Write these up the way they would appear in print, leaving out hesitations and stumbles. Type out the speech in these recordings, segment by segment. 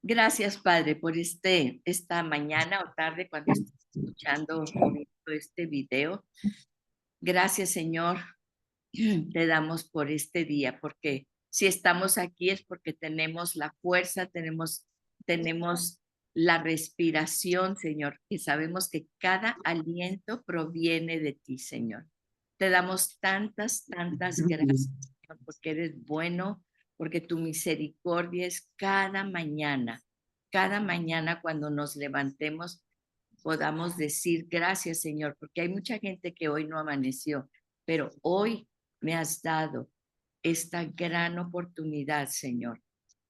Gracias, Padre, por esta mañana o tarde cuando estés escuchando o viendo este video. Gracias, Señor, te damos por este día, porque si estamos aquí es porque tenemos la fuerza, tenemos la respiración, Señor, y sabemos que cada aliento proviene de ti, Señor. Te damos tantas gracias, Señor, porque eres bueno, porque tu misericordia es cada mañana cuando nos levantemos podamos decir gracias, Señor, porque hay mucha gente que hoy no amaneció, pero hoy me has dado esta gran oportunidad, Señor,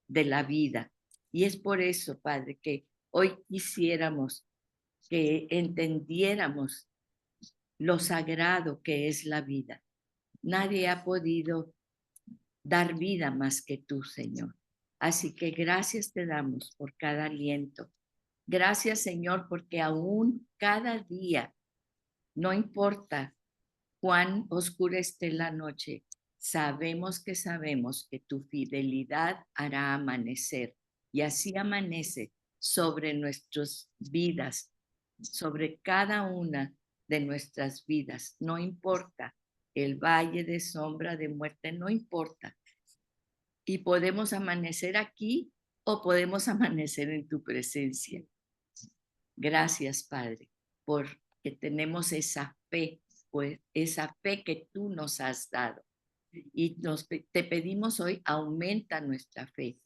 de la vida. Y es por eso, Padre, que hoy quisiéramos que entendiéramos lo sagrado que es la vida. Nadie ha podido dar vida más que tú, Señor. Así que gracias te damos por cada aliento. Gracias, Señor, porque aún cada día, no importa cuán oscura esté la noche, sabemos que tu fidelidad hará amanecer. Y así amanece sobre nuestras vidas, sobre cada una de nuestras vidas. No importa el valle de sombra de muerte, no importa. Y podemos amanecer aquí o podemos amanecer en tu presencia. Gracias, Padre, porque tenemos esa fe, pues esa fe que tú nos has dado. Y te pedimos hoy, aumenta nuestra fe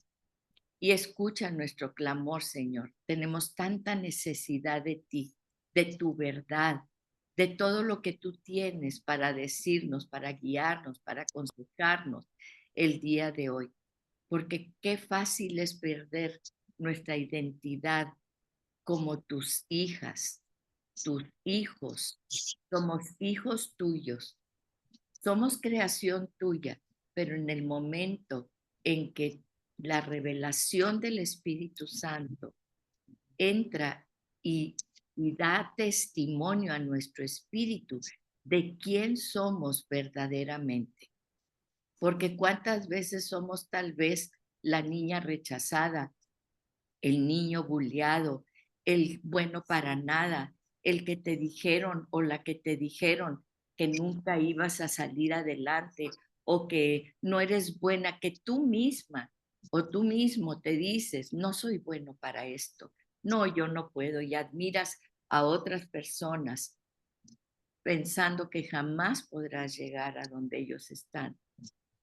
y escucha nuestro clamor, Señor. Tenemos tanta necesidad de ti, de tu verdad, de todo lo que tú tienes para decirnos, para guiarnos, para aconsejarnos el día de hoy. Porque qué fácil es perder nuestra identidad como tus hijas, tus hijos. Somos hijos tuyos. Somos creación tuya, pero en el momento en que la revelación del Espíritu Santo entra y da testimonio a nuestro espíritu de quién somos verdaderamente. Porque cuántas veces somos tal vez la niña rechazada, el niño bulleado, el bueno para nada, el que te dijeron o la que te dijeron que nunca ibas a salir adelante o que no eres buena, que tú misma o tú mismo te dices, no soy bueno para esto, no, yo no puedo, y admiras a otras personas pensando que jamás podrás llegar a donde ellos están.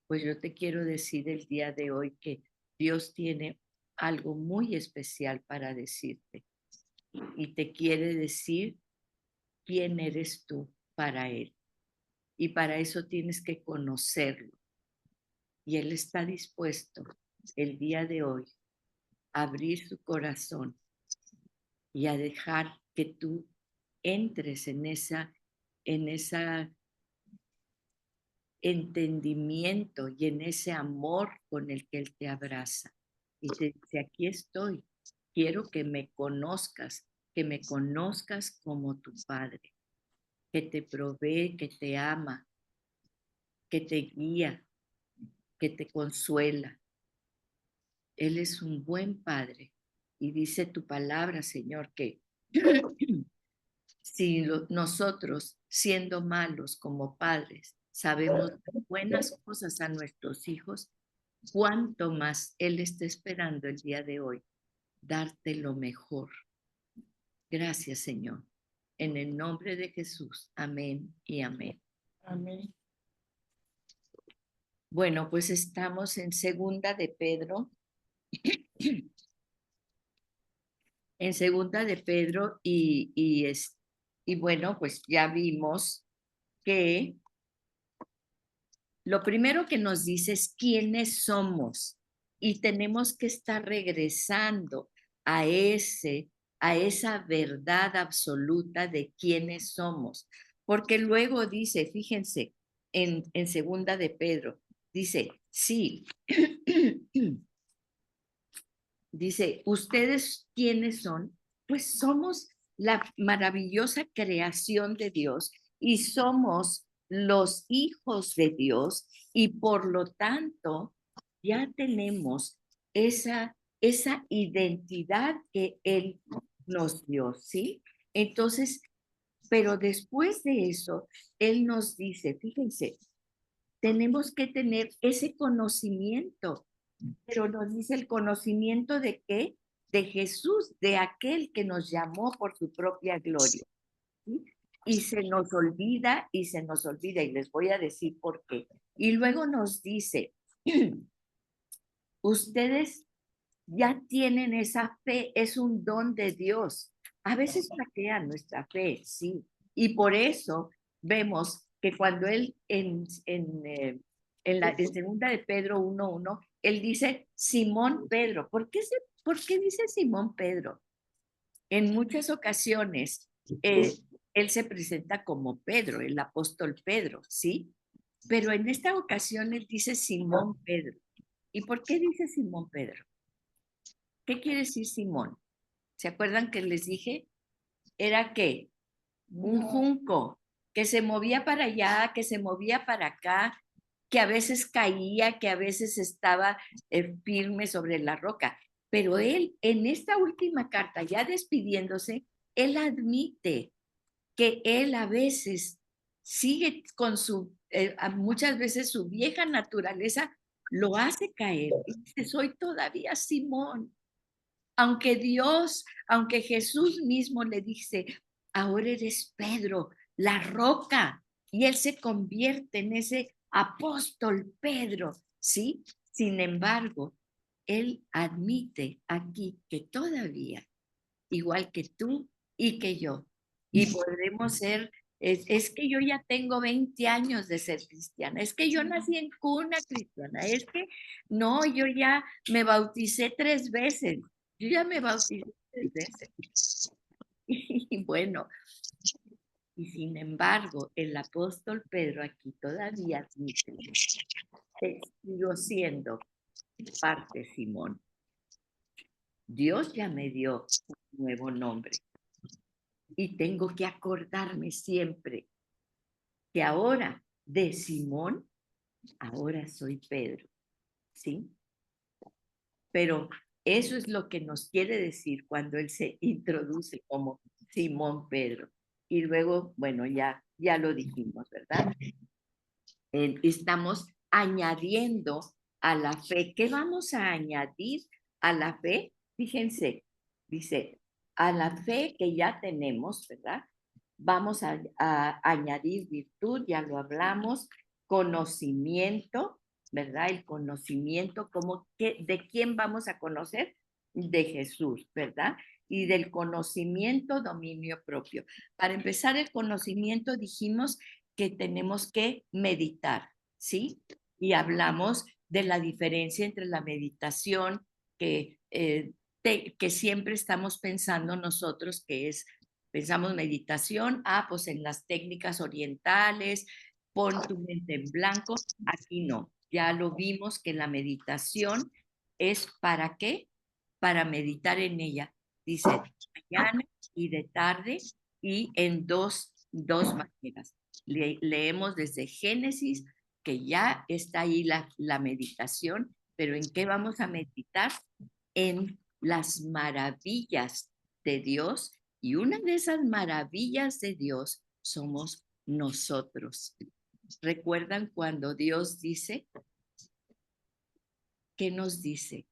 Pues yo te quiero decir el día de hoy que Dios tiene algo muy especial para decirte y te quiere decir quién eres tú para Él. Y para eso tienes que conocerlo. Y Él está dispuesto el día de hoy a abrir su corazón y a dejar que tú entres en esa entendimiento y en ese amor con el que Él te abraza. Y te dice, aquí estoy, quiero que me conozcas como tu Padre, que te provee, que te ama, que te guía, que te consuela. Él es un buen Padre. Y dice tu palabra, Señor, que si nosotros, siendo malos como padres, sabemos buenas cosas a nuestros hijos, cuánto más Él está esperando el día de hoy, darte lo mejor. Gracias, Señor. En el nombre de Jesús. Amén y amén. Amén. Bueno, pues estamos en segunda de Pedro. En segunda de Pedro y bueno, pues ya vimos que lo primero que nos dice es quiénes somos y tenemos que estar regresando a esa verdad absoluta de quiénes somos. Porque luego dice, fíjense, en segunda de Pedro, dice, sí, dice, ¿ustedes quiénes son? Pues somos la maravillosa creación de Dios y somos los hijos de Dios y por lo tanto ya tenemos esa identidad que Él nos dio, ¿sí? Entonces, pero después de eso, Él nos dice, fíjense, tenemos que tener ese conocimiento, pero nos dice el conocimiento de qué? De Jesús, de aquel que nos llamó por su propia gloria, ¿sí? Y se nos olvida, y les voy a decir por qué. Y luego nos dice, ustedes ya tienen esa fe, es un don de Dios. A veces flaquea nuestra fe, sí. Y por eso vemos que cuando él en segunda de Pedro 1:1, él dice Simón Pedro. ¿Por qué dice Simón Pedro? En muchas ocasiones él se presenta como Pedro, el apóstol Pedro, ¿sí? Pero en esta ocasión él dice Simón Pedro. ¿Y por qué dice Simón Pedro? ¿Qué quiere decir Simón? ¿Se acuerdan que les dije? Era que un junco que se movía para allá, que se movía para acá, que a veces caía, que a veces estaba firme sobre la roca. Pero él, en esta última carta, ya despidiéndose, él admite que él a veces sigue con muchas veces su vieja naturaleza lo hace caer. Y dice, soy todavía Simón. Aunque Jesús mismo le dice, ahora eres Pedro, la roca, y él se convierte en ese apóstol Pedro, ¿sí? Sin embargo, él admite aquí que todavía, igual que tú y que yo, y podremos ser, es que yo ya tengo 20 años de ser cristiana, es que yo nací en cuna cristiana, es que no, yo ya me bauticé 3 veces, yo ya me bauticé 3 veces. Y bueno, y sin embargo, el apóstol Pedro aquí todavía admite, sigo siendo parte Simón. Dios ya me dio un nuevo nombre y tengo que acordarme siempre que ahora de Simón, ahora soy Pedro, ¿sí? Pero eso es lo que nos quiere decir cuando él se introduce como Simón Pedro. Y luego, bueno, ya lo dijimos, ¿verdad? Estamos añadiendo a la fe. ¿Qué vamos a añadir a la fe? Fíjense, dice, a la fe que ya tenemos, ¿verdad? Vamos a añadir virtud, ya lo hablamos, conocimiento, ¿verdad? El conocimiento, ¿de quién vamos a conocer? De Jesús, ¿verdad? Y del conocimiento, dominio propio. Para empezar, el conocimiento dijimos que tenemos que meditar, ¿sí? Y hablamos de la diferencia entre la meditación que siempre estamos pensando nosotros pensamos meditación, pues en las técnicas orientales, pon tu mente en blanco, aquí no, ya lo vimos que la meditación es ¿para qué? Para meditar en ella, dice, mañana y de tarde y en dos maneras. Leemos desde Génesis, que ya está ahí la meditación, pero ¿en qué vamos a meditar? En las maravillas de Dios, y una de esas maravillas de Dios somos nosotros. ¿Recuerdan cuando Dios dice? ¿Qué nos dice?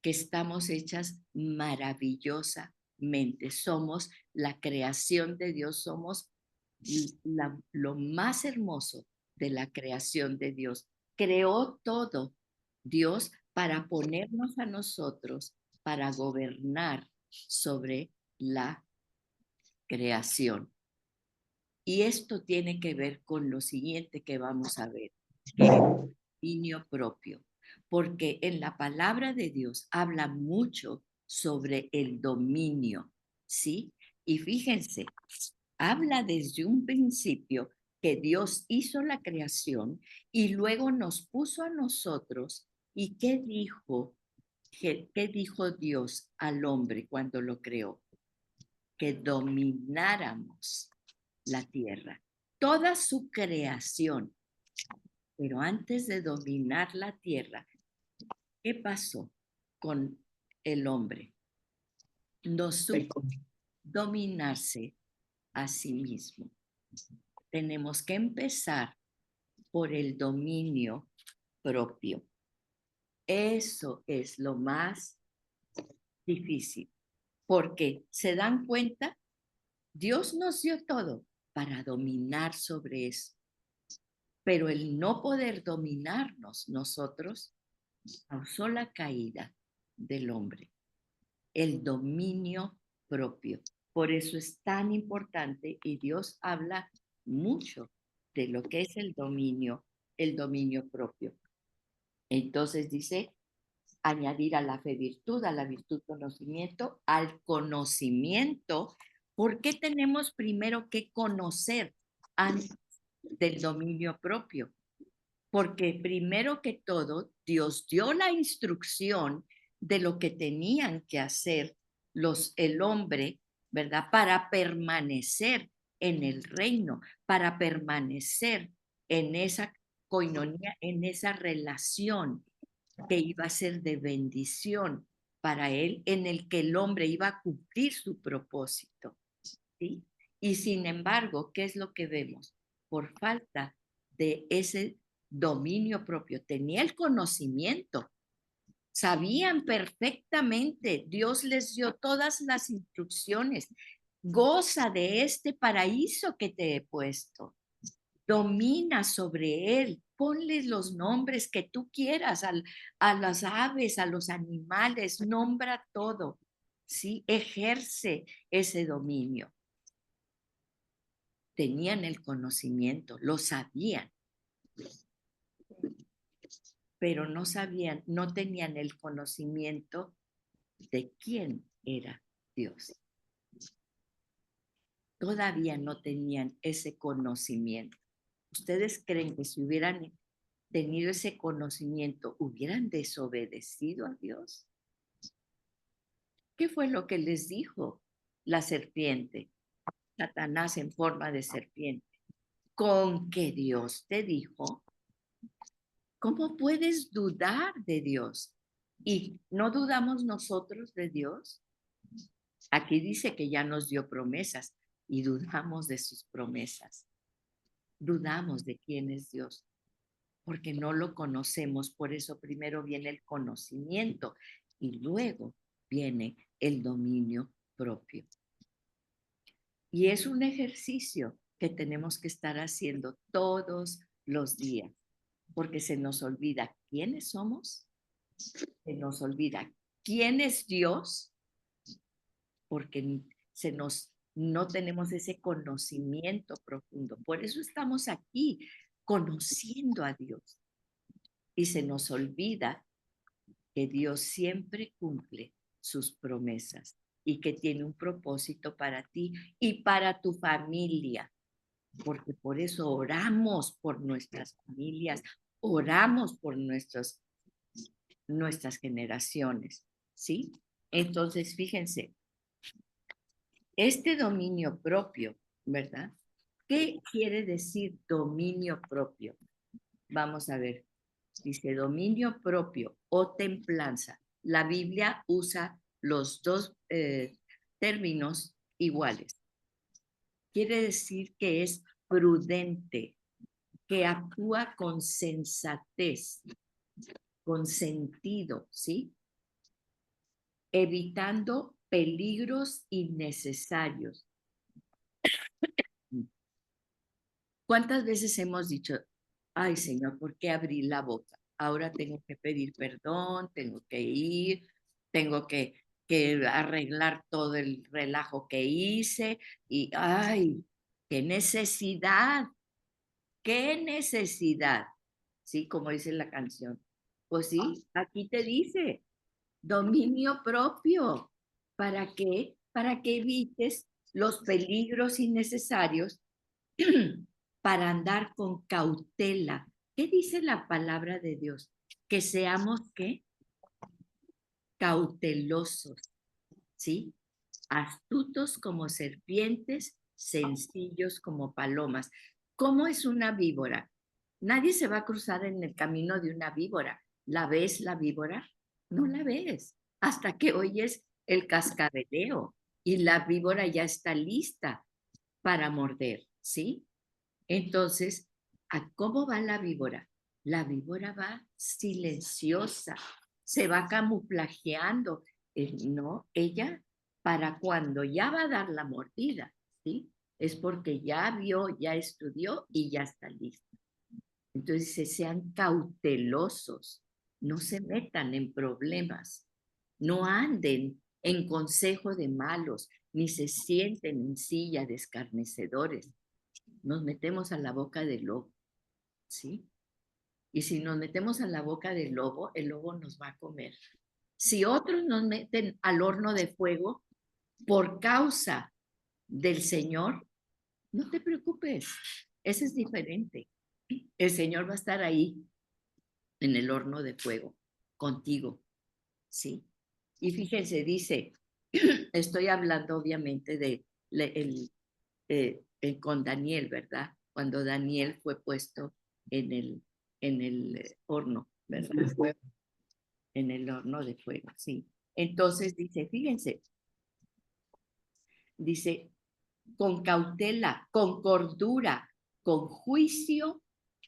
Que estamos hechas maravillosamente. Somos la creación de Dios, somos lo más hermoso de la creación de Dios. Creó todo Dios para ponernos a nosotros, para gobernar sobre la creación. Y esto tiene que ver con lo siguiente que vamos a ver, que es el dominio propio, porque en la palabra de Dios habla mucho sobre el dominio, ¿sí? Y fíjense, habla desde un principio que Dios hizo la creación y luego nos puso a nosotros. ¿Y qué dijo? ¿Qué dijo Dios al hombre cuando lo creó? Que domináramos la tierra, toda su creación. Pero antes de dominar la tierra, ¿Qué pasó con el hombre? No supo dominarse a sí mismo. Tenemos que empezar por el dominio propio. Eso es lo más difícil, porque se dan cuenta, Dios nos dio todo para dominar sobre eso, pero el no poder dominarnos nosotros causó la caída del hombre, el dominio propio. Por eso es tan importante y Dios habla mucho de lo que es el dominio propio. Entonces dice, añadir a la fe virtud, a la virtud conocimiento, al conocimiento. ¿Por qué tenemos primero que conocer antes del dominio propio? Porque primero que todo, Dios dio la instrucción de lo que tenían que hacer el hombre, ¿verdad? Para permanecer en el reino, para permanecer en esa coinonía, en esa relación que iba a ser de bendición para él, en el que el hombre iba a cumplir su propósito, ¿sí? Y sin embargo, ¿qué es lo que vemos? Por falta de ese dominio propio, tenía el conocimiento, sabían perfectamente, Dios les dio todas las instrucciones, goza de este paraíso que te he puesto, domina sobre él, ponle los nombres que tú quieras a las aves, a los animales, nombra todo, ¿sí? Ejerce ese dominio. Tenían el conocimiento, lo sabían, pero no sabían, no tenían el conocimiento de quién era Dios. Todavía no tenían ese conocimiento. ¿Ustedes creen que si hubieran tenido ese conocimiento, hubieran desobedecido a Dios? ¿Qué fue lo que les dijo la serpiente? Satanás en forma de serpiente. Con que Dios te dijo, ¿cómo puedes dudar de Dios? ¿Y no dudamos nosotros de Dios? Aquí dice que ya nos dio promesas y dudamos de sus promesas. Dudamos de quién es Dios porque no lo conocemos. Por eso primero viene el conocimiento y luego viene el dominio propio. Y es un ejercicio que tenemos que estar haciendo todos los días, porque se nos olvida quiénes somos, se nos olvida quién es Dios, porque no tenemos ese conocimiento profundo. Por eso estamos aquí conociendo a Dios. Y se nos olvida que Dios siempre cumple sus promesas y que tiene un propósito para ti y para tu familia, porque por eso oramos por nuestras familias, oramos por nuestras generaciones, ¿sí? Entonces, fíjense, este dominio propio, ¿verdad? ¿Qué quiere decir dominio propio? Vamos a ver. Dice dominio propio o templanza. La Biblia usa los dos términos iguales. Quiere decir que es prudente, que actúa con sensatez, con sentido, ¿sí? Evitando peligros innecesarios. ¿Cuántas veces hemos dicho, ay Señor, ¿por qué abrí la boca? Ahora tengo que pedir perdón, tengo que ir, tengo que arreglar todo el relajo que hice y, ay, qué necesidad, ¿sí? Como dice la canción. Pues sí, aquí te dice, dominio propio. ¿Para qué? Para que evites los peligros innecesarios para andar con cautela. ¿Qué dice la palabra de Dios? Que seamos, ¿qué? Cautelosos, ¿sí? Astutos como serpientes, sencillos como palomas. ¿Cómo es una víbora? Nadie se va a cruzar en el camino de una víbora. ¿La ves la víbora? No la ves hasta que oyes el cascabeleo y la víbora ya está lista para morder, ¿sí? Entonces, ¿a cómo va la víbora? La víbora va silenciosa, se va camuflajeando, ¿no? Ella, para cuando ya va a dar la mordida, ¿sí? Es porque ya vio, ya estudió y ya está lista. Entonces, sean cautelosos, no se metan en problemas, no anden en consejo de malos, ni se sienten en silla de escarnecedores. Nos metemos a la boca del lobo, ¿sí? Y si nos metemos a la boca del lobo, el lobo nos va a comer. Si otros nos meten al horno de fuego por causa del Señor, no te preocupes, ese es diferente. El Señor va a estar ahí en el horno de fuego contigo, ¿sí? Y fíjense, dice, estoy hablando obviamente de con Daniel, ¿verdad? Cuando Daniel fue puesto en el horno, ¿verdad? En el horno de fuego, sí. Entonces dice, fíjense, dice, con cautela, con cordura, con juicio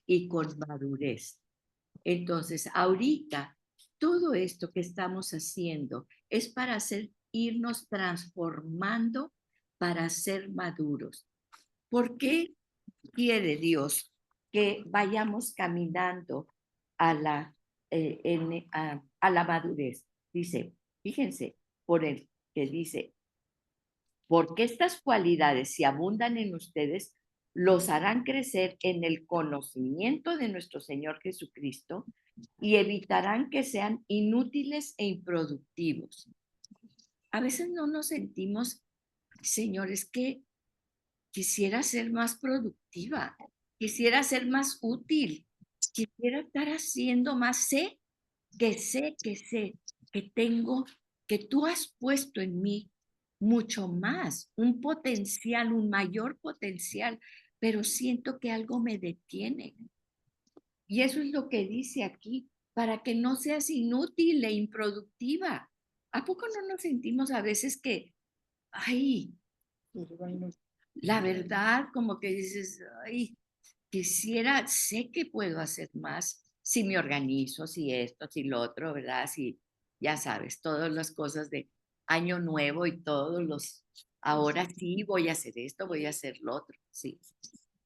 y con madurez. Entonces, ahorita, todo esto que estamos haciendo es para irnos transformando para ser maduros. ¿Por qué quiere Dios que vayamos caminando a a la madurez? Dice, fíjense, por el que dice, porque estas cualidades, si abundan en ustedes, los harán crecer en el conocimiento de nuestro Señor Jesucristo y evitarán que sean inútiles e improductivos. A veces no nos sentimos, señores, que quisiera ser más productiva, quisiera ser más útil, quisiera estar haciendo más. Sé que tengo, que tú has puesto en mí mucho más, un potencial, un mayor potencial, pero siento que algo me detiene. Y eso es lo que dice aquí, para que no seas inútil e improductiva. ¿A poco no nos sentimos a veces que, ay, la verdad, como que dices, ay, quisiera, sé que puedo hacer más si me organizo, si esto, si lo otro, ¿verdad? Si, ya sabes, todas las cosas de año nuevo y todos ahora sí voy a hacer esto, voy a hacer lo otro, sí.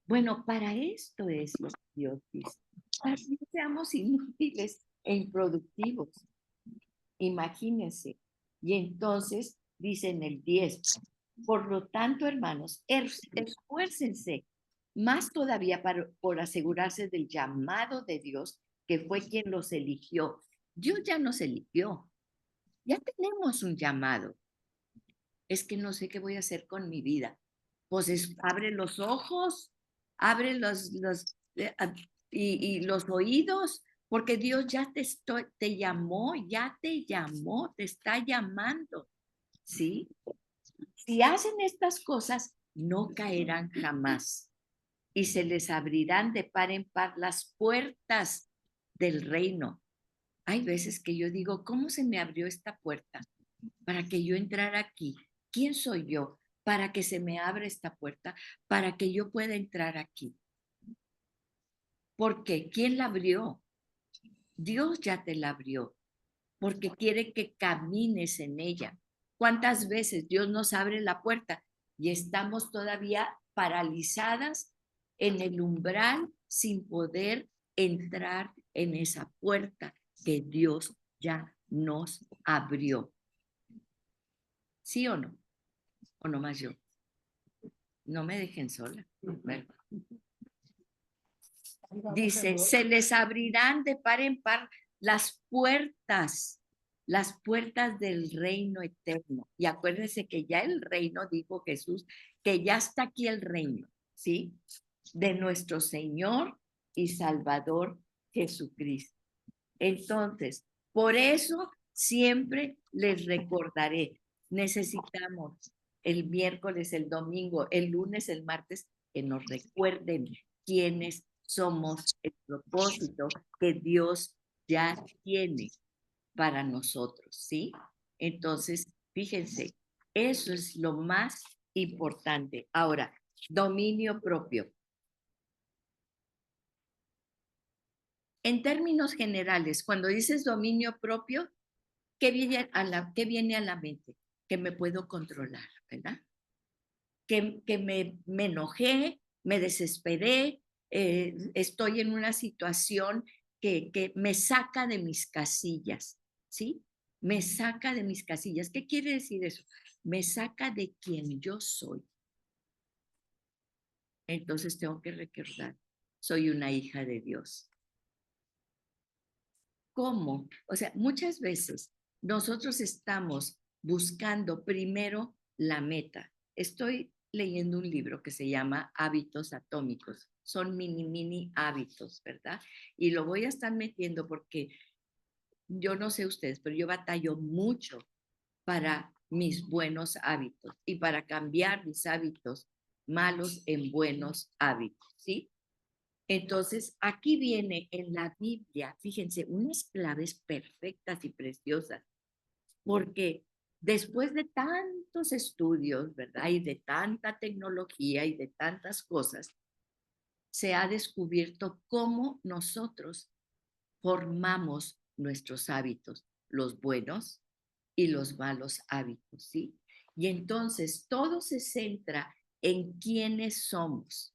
Bueno, para esto es lo que Dios dice, para que no seamos inútiles e improductivos. Imagínense. Y entonces dice en el 10, por lo tanto, hermanos, esfuércense más todavía por asegurarse del llamado de Dios, que fue quien los eligió. Dios ya nos eligió, ya tenemos un llamado. Es que no sé qué voy a hacer con mi vida. Pues abre los ojos, abre y los oídos, porque Dios ya te llamó, te está llamando, ¿sí? Si hacen estas cosas, no caerán jamás y se les abrirán de par en par las puertas del reino. Hay veces que yo digo, ¿cómo se me abrió esta puerta para que yo entrara aquí? ¿Quién soy yo para que se me abra esta puerta, para que yo pueda entrar aquí? ¿Por qué? ¿Quién la abrió? Dios ya te la abrió, porque quiere que camines en ella. ¿Cuántas veces Dios nos abre la puerta y estamos todavía paralizadas en el umbral sin poder entrar en esa puerta que Dios ya nos abrió? ¿Sí o no? ¿O no más yo? No me dejen sola. ¿Verdad? Dice, se les abrirán de par en par las puertas del reino eterno. Y acuérdense que ya el reino, dijo Jesús, que ya está aquí el reino, ¿sí? De nuestro Señor y Salvador Jesucristo. Entonces, por eso siempre les recordaré, necesitamos el miércoles, el domingo, el lunes, el martes, que nos recuerden quiénes somos, el propósito que Dios ya tiene para nosotros, ¿sí? Entonces, fíjense, eso es lo más importante. Ahora, dominio propio. En términos generales, cuando dices dominio propio, ¿qué viene a la mente? Que me puedo controlar, ¿verdad? Que me enojé, me desesperé, estoy en una situación que me saca de mis casillas, ¿sí? Me saca de mis casillas. ¿Qué quiere decir eso? Me saca de quien yo soy. Entonces tengo que recordar, soy una hija de Dios. ¿Cómo? O sea, muchas veces nosotros estamos buscando primero la meta. Estoy leyendo un libro que se llama Hábitos Atómicos. Son mini hábitos, ¿verdad? Y lo voy a estar metiendo porque yo no sé ustedes, pero yo batallo mucho para mis buenos hábitos y para cambiar mis hábitos malos en buenos hábitos, ¿sí? Entonces, aquí viene en la Biblia, fíjense, unas claves perfectas y preciosas, porque después de tantos estudios, ¿verdad? Y de tanta tecnología y de tantas cosas, se ha descubierto cómo nosotros formamos nuestros hábitos, los buenos y los malos hábitos, ¿sí? Y entonces todo se centra en quiénes somos.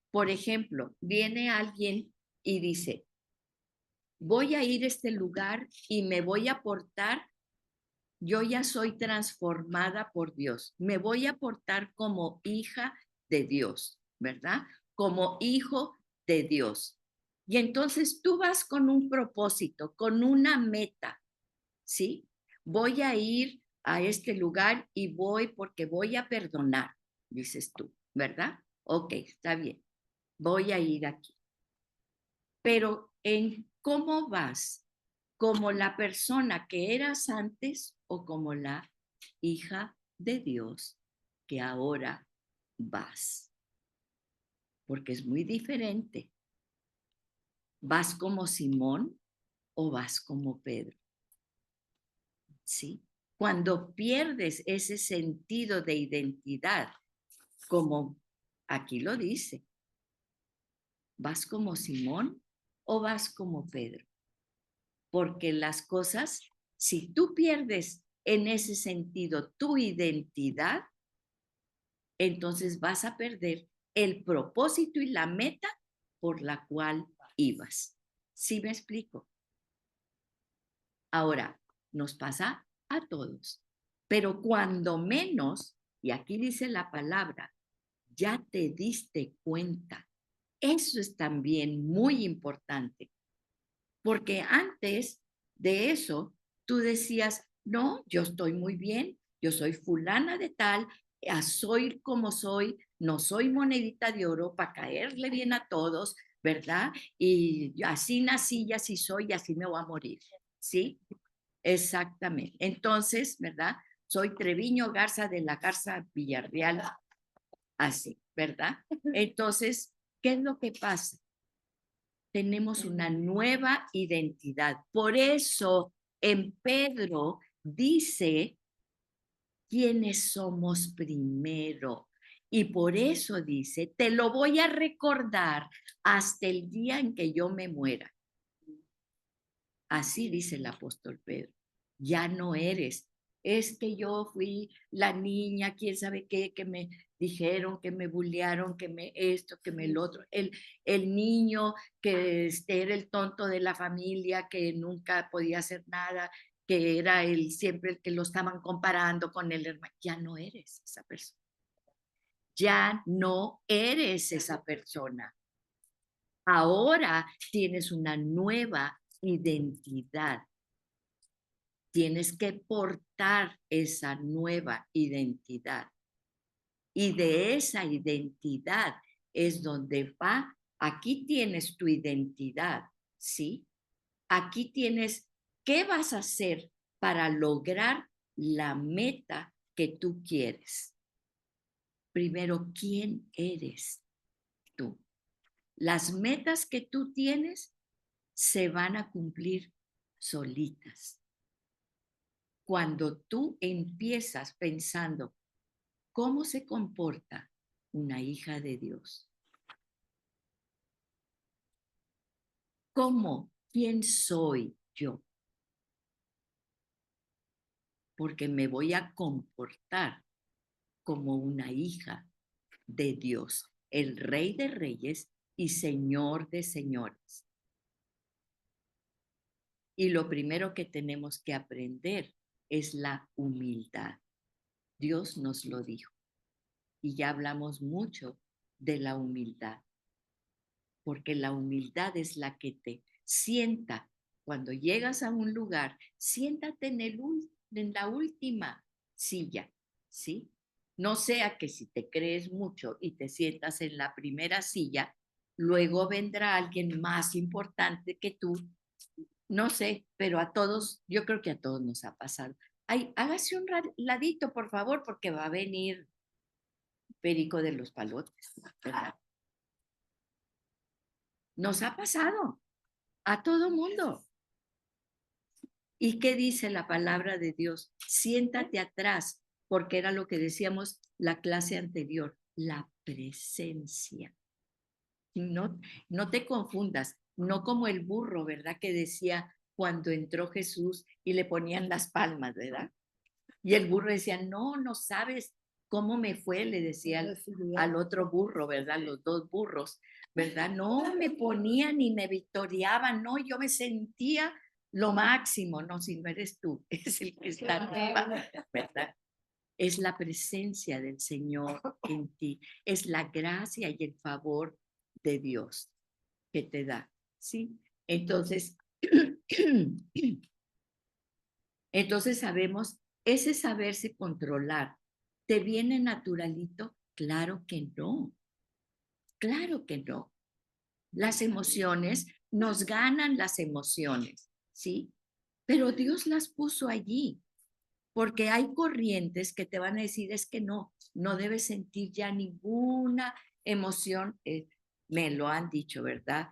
Por ejemplo, viene alguien y dice, voy a ir a este lugar y me voy a portar, yo ya soy transformada por Dios, me voy a portar como hija de Dios, ¿verdad? Como hijo de Dios. Y entonces tú vas con un propósito, con una meta, ¿sí? Voy a ir a este lugar y voy porque voy a perdonar, dices tú, ¿verdad? Ok, está bien, voy a ir aquí. Pero en cómo vas, como la persona que eras antes o como la hija de Dios que ahora vas, porque es muy diferente. ¿Vas como Simón o vas como Pedro? ¿Sí? Cuando pierdes ese sentido de identidad, como aquí lo dice, ¿vas como Simón o vas como Pedro? Porque las cosas, si tú pierdes en ese sentido tu identidad, entonces vas a perder el propósito y la meta por la cual ibas. ¿Sí me explico? Ahora, nos pasa a todos, pero cuando menos, y aquí dice la palabra, ya te diste cuenta. Eso es también muy importante, porque antes de eso, tú decías, no, yo estoy muy bien, yo soy fulana de tal, soy como soy, no soy monedita de oro para caerle bien a todos, ¿verdad? Y así nací y así soy y así me voy a morir, ¿sí? Exactamente. Entonces, ¿verdad? Soy Treviño Garza de la Garza Villarreal, así, ¿verdad? Entonces, ¿qué es lo que pasa? Tenemos una nueva identidad. Por eso en Pedro dice quiénes somos primero. Y por eso dice, te lo voy a recordar hasta el día en que yo me muera. Así dice el apóstol Pedro. Ya no eres. Es que yo fui la niña, quién sabe qué, que me dijeron, que me bullearon, que me esto, que me el otro. El niño que era el tonto de la familia, que nunca podía hacer nada, que era el siempre el que lo estaban comparando con el hermano. Ya no eres esa persona. Ya no eres esa persona. Ahora tienes una nueva identidad. Tienes que portar esa nueva identidad. Y de esa identidad es donde va, aquí tienes tu identidad, ¿sí? Aquí tienes qué vas a hacer para lograr la meta que tú quieres. Primero, ¿quién eres tú? Las metas que tú tienes se van a cumplir solitas. Cuando tú empiezas pensando cómo se comporta una hija de Dios, cómo, quién soy yo, porque me voy a comportar como una hija de Dios, el Rey de Reyes y Señor de Señores. Y lo primero que tenemos que aprender es la humildad. Dios nos lo dijo. Y ya hablamos mucho de la humildad, porque la humildad es la que te sienta. Cuando llegas a un lugar, siéntate en la última silla, ¿sí? No sea que si te crees mucho y te sientas en la primera silla, luego vendrá alguien más importante que tú. No sé, pero a todos, yo creo que a todos nos ha pasado. Ay, hágase un ladito, por favor, porque va a venir Perico de los Palotes, ¿verdad? Nos ha pasado a todo mundo. ¿Y qué dice la palabra de Dios? Siéntate atrás, porque era lo que decíamos la clase anterior, la presencia. No, no te confundas, no como el burro, ¿verdad? Que decía cuando entró Jesús y le ponían las palmas, ¿verdad? Y el burro decía, no, no sabes cómo me fue, le decía al otro burro, ¿verdad? Los dos burros, ¿verdad? No me ponían ni me victoriaban, no, yo me sentía lo máximo, no, si no eres tú, es el que está arriba, ¿verdad? Es la presencia del Señor en ti, es la gracia y el favor de Dios que te da, ¿sí? Entonces, entonces sabemos, ese saberse controlar, ¿te viene naturalito? Claro que no, claro que no. Las emociones, nos ganan las emociones, ¿sí? Pero Dios las puso allí, porque hay corrientes que te van a decir, es que no, no debes sentir ya ninguna emoción. Me lo han dicho, ¿verdad?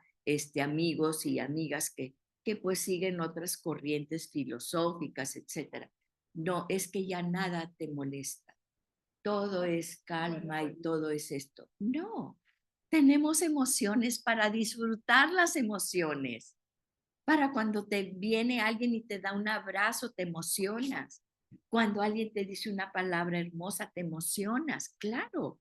Amigos y amigas que pues siguen otras corrientes filosóficas, etcétera. No, es que ya nada te molesta. Todo es calma y todo es esto. No, tenemos emociones para disfrutar las emociones. Para cuando te viene alguien y te da un abrazo, te emocionas. Cuando alguien te dice una palabra hermosa, te emocionas. Claro,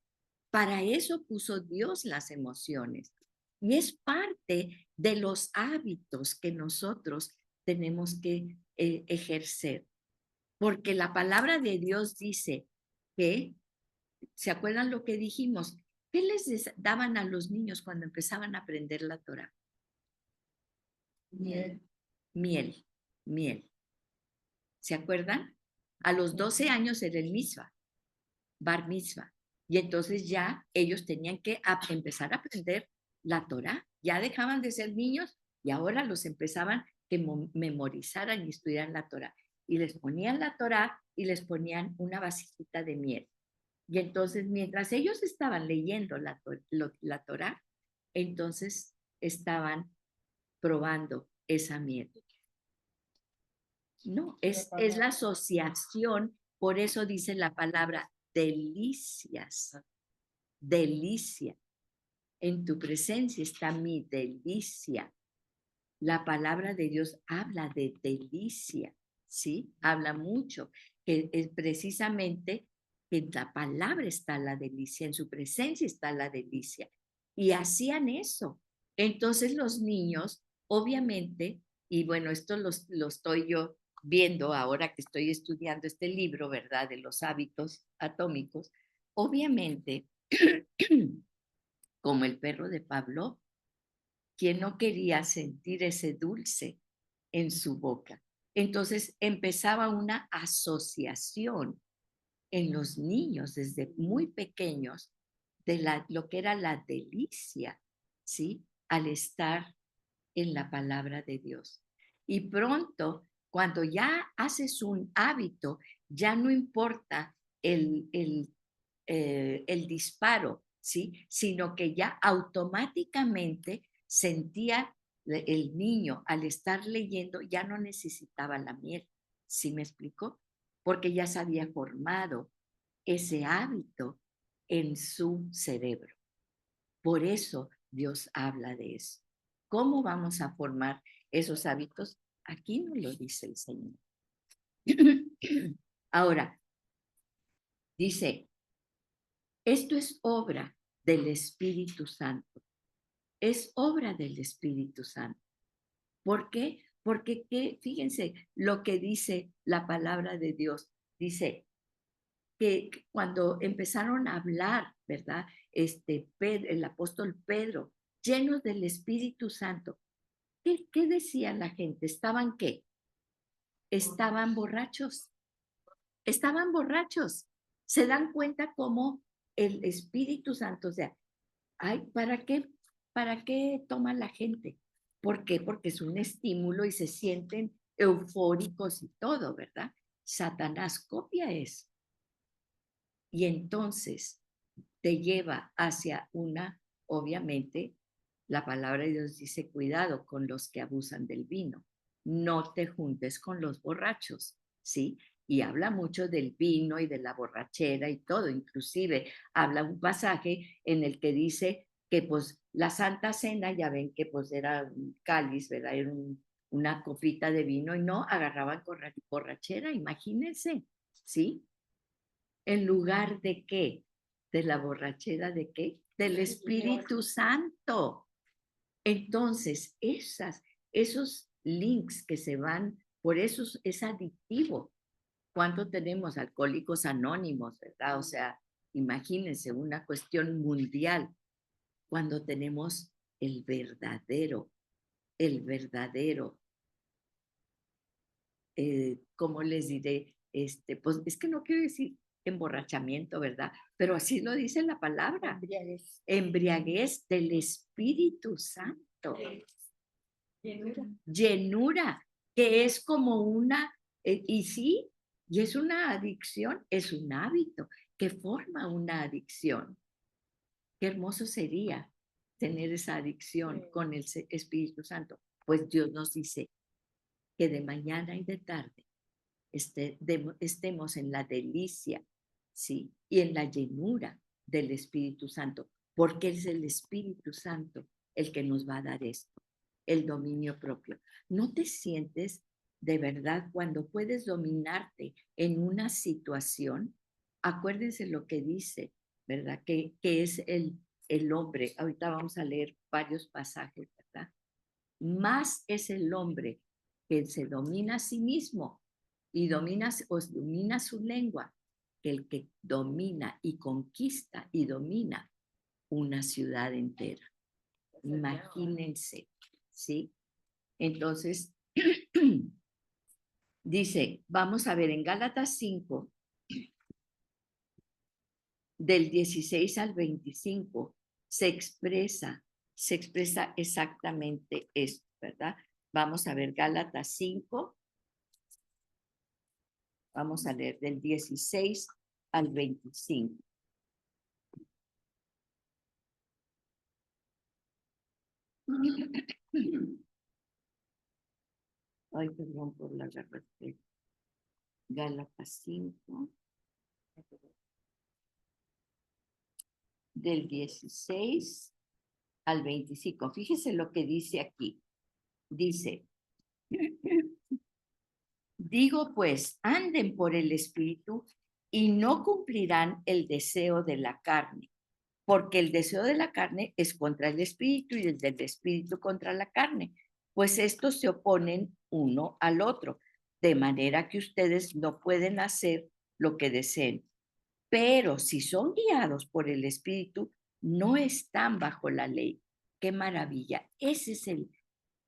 para eso puso Dios las emociones. Y es parte de los hábitos que nosotros tenemos que ejercer. Porque la palabra de Dios dice que, ¿se acuerdan lo que dijimos? ¿Qué les daban a los niños cuando empezaban a aprender la Torah? Miel. Miel, miel. ¿Se acuerdan? A los 12 años era el mitzvah, bar mitzvah. Y entonces ya ellos tenían que empezar a aprender la Torah. Ya dejaban de ser niños y ahora los empezaban a memorizaran y estudiaran la Torah. Y les ponían la Torah y les ponían una vasijita de miel. Y entonces, mientras ellos estaban leyendo la Torah, entonces estaban probando esa miel. No, es la asociación, por eso dice la palabra delicias, delicia. En tu presencia está mi delicia. La palabra de Dios habla de delicia, ¿sí? Habla mucho, que es precisamente que en la palabra está la delicia, en su presencia está la delicia. Y hacían eso. Entonces los niños, obviamente, y bueno, esto lo estoy yo viendo ahora que estoy estudiando este libro, ¿verdad? De los hábitos atómicos, obviamente, como el perro de Pablo, quien no quería sentir ese dulce en su boca. Entonces empezaba una asociación en los niños desde muy pequeños de lo que era la delicia, ¿sí? Al estar en la palabra de Dios. Y pronto, cuando ya haces un hábito, ya no importa el disparo, ¿sí? Sino que ya automáticamente sentía el niño al estar leyendo ya no necesitaba la miel. ¿Sí me explico? Porque ya se había formado ese hábito en su cerebro. Por eso Dios habla de eso. ¿Cómo vamos a formar esos hábitos? Aquí nos lo dice el Señor. Ahora, dice, esto es obra del Espíritu Santo. Es obra del Espíritu Santo. ¿Por qué? Porque fíjense lo que dice la palabra de Dios. Dice que cuando empezaron a hablar, ¿verdad? El apóstol Pedro, llenos del Espíritu Santo, ¿qué decía la gente? ¿Estaban qué? Estaban borrachos. Estaban borrachos. Se dan cuenta cómo el Espíritu Santo, o sea, ay, ¿para qué toma la gente? ¿Por qué? Porque es un estímulo y se sienten eufóricos y todo, ¿verdad? Satanás copia eso. Y entonces te lleva hacia obviamente, la palabra de Dios dice, cuidado con los que abusan del vino, no te juntes con los borrachos, ¿sí? Y habla mucho del vino y de la borrachera y todo, inclusive habla un pasaje en el que dice que pues la Santa Cena, ya ven que pues era un cáliz, ¿verdad? Era una copita de vino y no agarraban borrachera, imagínense, ¿sí? ¿En lugar de qué? ¿De la borrachera de qué? Del Espíritu Santo. Entonces, esos links que se van, por eso es adictivo. ¿Cuánto tenemos alcohólicos anónimos, verdad? O sea, imagínense una cuestión mundial cuando tenemos el verdadero, ¿cómo les diré? Pues es que no quiero decir emborrachamiento, ¿verdad? Pero así lo dice la palabra. Embriaguez. Embriaguez del Espíritu Santo. Llenura. Llenura, que es como y sí, y es una adicción, es un hábito que forma una adicción. Qué hermoso sería tener esa adicción con el Espíritu Santo. Pues Dios nos dice que de mañana y de tarde estemos en la delicia, ¿sí? Y en la llenura del Espíritu Santo, porque es el Espíritu Santo el que nos va a dar esto, el dominio propio. ¿No te sientes de verdad cuando puedes dominarte en una situación? Acuérdense lo que dice, ¿verdad? Que es el hombre. Ahorita vamos a leer varios pasajes, ¿verdad? Más es el hombre que se domina a sí mismo y domina su lengua que el que domina y conquista y domina una ciudad entera. Imagínense, ¿sí? Entonces, dice, vamos a ver, en Gálatas 5, del 16 al 25, se expresa exactamente esto, ¿verdad? Vamos a ver Gálatas 5. Vamos a leer del 16 al 25. Ay, perdón por la garrafeta. Gálatas 5, del 16 al 25. Fíjese lo que dice aquí. Dice, digo pues, anden por el Espíritu y no cumplirán el deseo de la carne, porque el deseo de la carne es contra el Espíritu y el del Espíritu contra la carne, pues estos se oponen uno al otro, de manera que ustedes no pueden hacer lo que deseen. Pero si son guiados por el Espíritu, no están bajo la ley. ¡Qué maravilla! Ese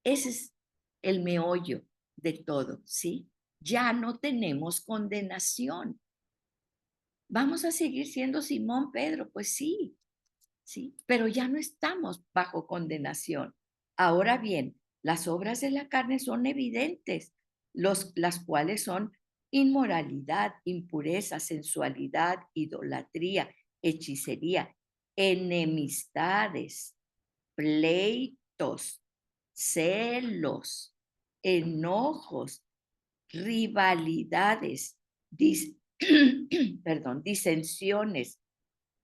es el meollo de todo, ¿sí? Ya no tenemos condenación. ¿Vamos a seguir siendo Simón Pedro? Pues sí, sí, pero ya no estamos bajo condenación. Ahora bien, las obras de la carne son evidentes, las cuales son inmoralidad, impureza, sensualidad, idolatría, hechicería, enemistades, pleitos, celos, enojos, rivalidades, perdón, disensiones,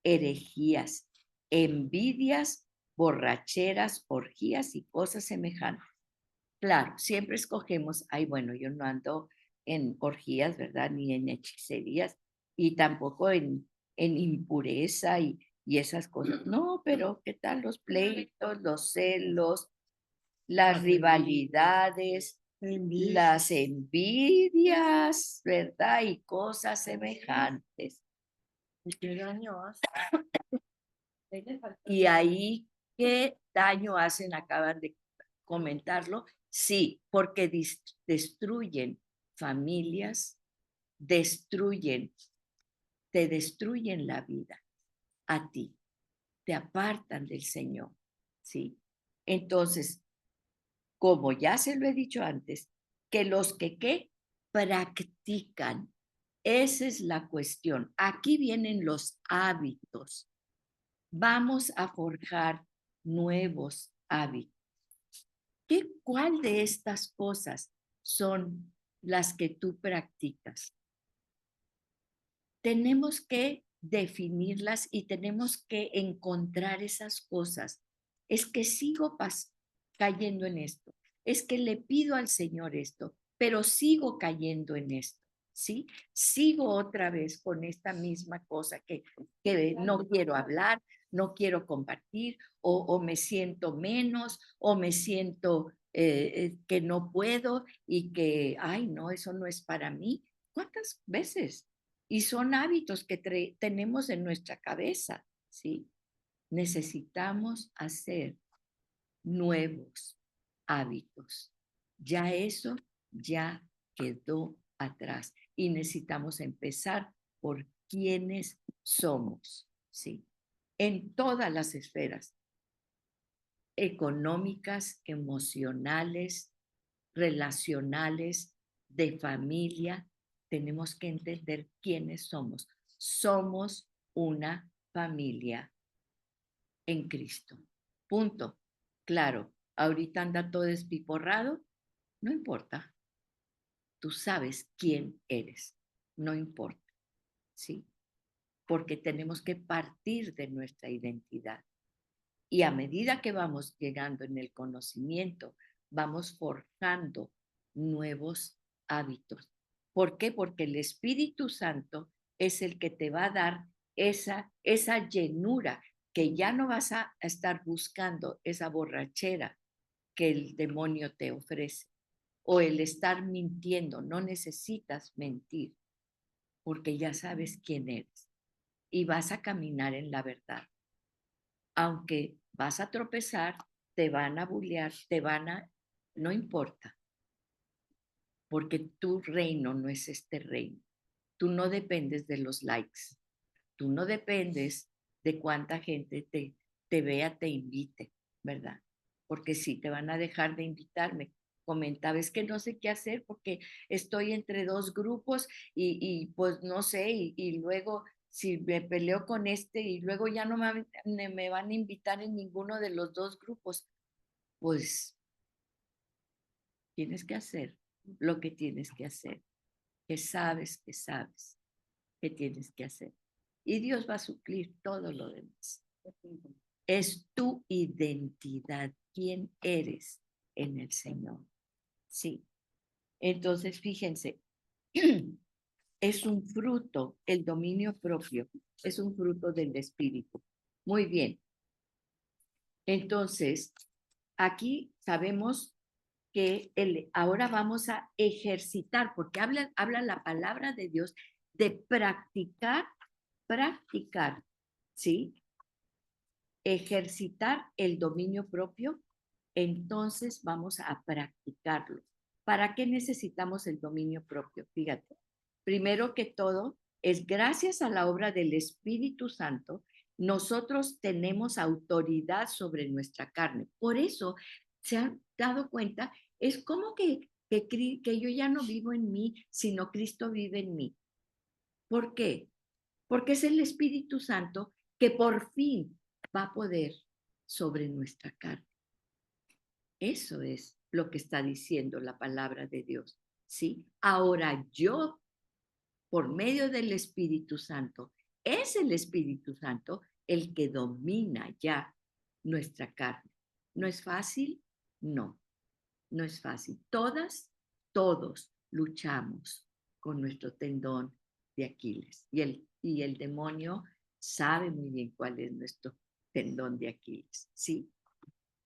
herejías, envidias, borracheras, orgías y cosas semejantes. Claro, siempre escogemos, ay, bueno, yo no ando en orgías, ¿verdad? Ni en hechicerías y tampoco en impureza y esas cosas. No, pero ¿qué tal los pleitos, los celos, las rivalidades, las envidias, ¿verdad? Y cosas semejantes. ¿Y qué daño hace? Y ahí, ¿qué daño hacen? Acaban de comentarlo. Sí, porque destruyen familias, destruyen, te destruyen la vida a ti, te apartan del Señor, ¿sí? Entonces, como ya se lo he dicho antes, que los que ¿qué? Practican. Esa es la cuestión. Aquí vienen los hábitos. Vamos a forjar nuevos hábitos. ¿Cuál de estas cosas son las que tú practicas? Tenemos que definirlas y tenemos que encontrar esas cosas. Es que sigo cayendo en esto. Es que le pido al Señor esto, pero sigo cayendo en esto. ¿Sí? Sigo otra vez con esta misma cosa que no quiero hablar, no quiero compartir, o me siento menos, o me siento que no puedo y que, ay, no, eso no es para mí. ¿Cuántas veces? Y son hábitos que tenemos en nuestra cabeza, ¿sí? Necesitamos hacer nuevos hábitos. Ya eso ya quedó atrás y necesitamos empezar por quiénes somos, ¿sí? En todas las esferas, económicas, emocionales, relacionales, de familia, tenemos que entender quiénes somos. Somos una familia en Cristo. Punto. Claro, ahorita anda todo despiporrado, no importa. Tú sabes quién eres, no importa, ¿sí? Porque tenemos que partir de nuestra identidad. Y a medida que vamos llegando en el conocimiento, vamos forjando nuevos hábitos. ¿Por qué? Porque el Espíritu Santo es el que te va a dar esa llenura, que ya no vas a estar buscando esa borrachera que el demonio te ofrece o el estar mintiendo. No necesitas mentir porque ya sabes quién eres y vas a caminar en la verdad. Aunque vas a tropezar, te van a bullear, no importa, porque tu reino no es este reino. Tú no dependes de los likes, tú no dependes de cuánta gente te vea, te invite, ¿verdad? Porque sí, te van a dejar de invitarme. Comentaba, es que no sé qué hacer porque estoy entre dos grupos y pues no sé, y luego si me peleo con este y luego ya no me van a invitar en ninguno de los dos grupos, pues tienes que hacer lo que tienes que hacer, que sabes que tienes que hacer. Y Dios va a suplir todo lo demás. Es tu identidad, quién eres en el Señor. Sí. Entonces, fíjense, es un fruto, el dominio propio, es un fruto del Espíritu. Muy bien. Entonces, aquí sabemos que ahora vamos a ejercitar, porque habla la palabra de Dios de practicar, ¿sí? Ejercitar el dominio propio, entonces vamos a practicarlo. ¿Para qué necesitamos el dominio propio? Fíjate, primero que todo, es gracias a la obra del Espíritu Santo, nosotros tenemos autoridad sobre nuestra carne. Por eso, se han dado cuenta, es como que yo ya no vivo en mí, sino Cristo vive en mí. ¿Por qué? Porque es el Espíritu Santo que por fin va a poder sobre nuestra carne. Eso es lo que está diciendo la palabra de Dios, ¿sí? Ahora yo, por medio del Espíritu Santo, es el Espíritu Santo el que domina ya nuestra carne. ¿No es fácil? No, no es fácil. Todos luchamos con nuestro tendón de Aquiles. Y el demonio sabe muy bien cuál es nuestro tendón de Aquiles, ¿sí?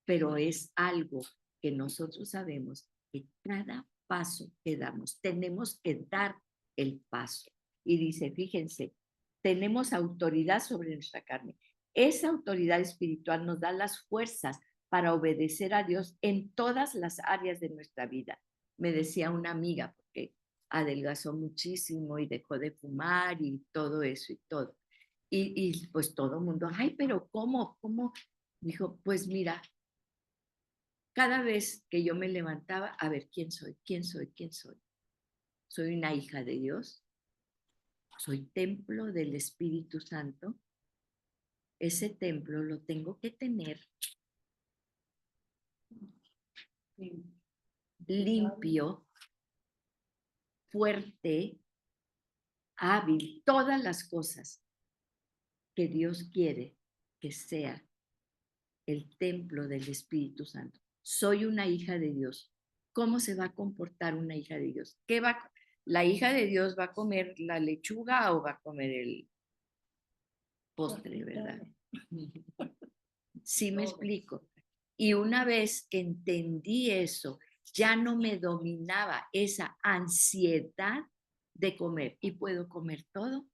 Pero es algo que nosotros sabemos que cada paso que damos, tenemos que dar el paso. Y dice, fíjense, tenemos autoridad sobre nuestra carne. Esa autoridad espiritual nos da las fuerzas para obedecer a Dios en todas las áreas de nuestra vida. Me decía una amiga, porque adelgazó muchísimo y dejó de fumar y todo eso y todo. Y pues todo el mundo, ay, pero ¿cómo? ¿Cómo? Dijo, pues mira, cada vez que yo me levantaba, a ver, ¿quién soy? ¿Quién soy? ¿Quién soy? ¿Soy una hija de Dios? ¿Soy templo del Espíritu Santo? Ese templo lo tengo que tener limpio, fuerte, hábil, todas las cosas que Dios quiere que sea el templo del Espíritu Santo. Soy una hija de Dios. ¿Cómo se va a comportar una hija de Dios? ¿La hija de Dios va a comer la lechuga o va a comer el postre, verdad? Sí me explico. Y una vez que entendí eso, ya no me dominaba esa ansiedad de comer y puedo comer todo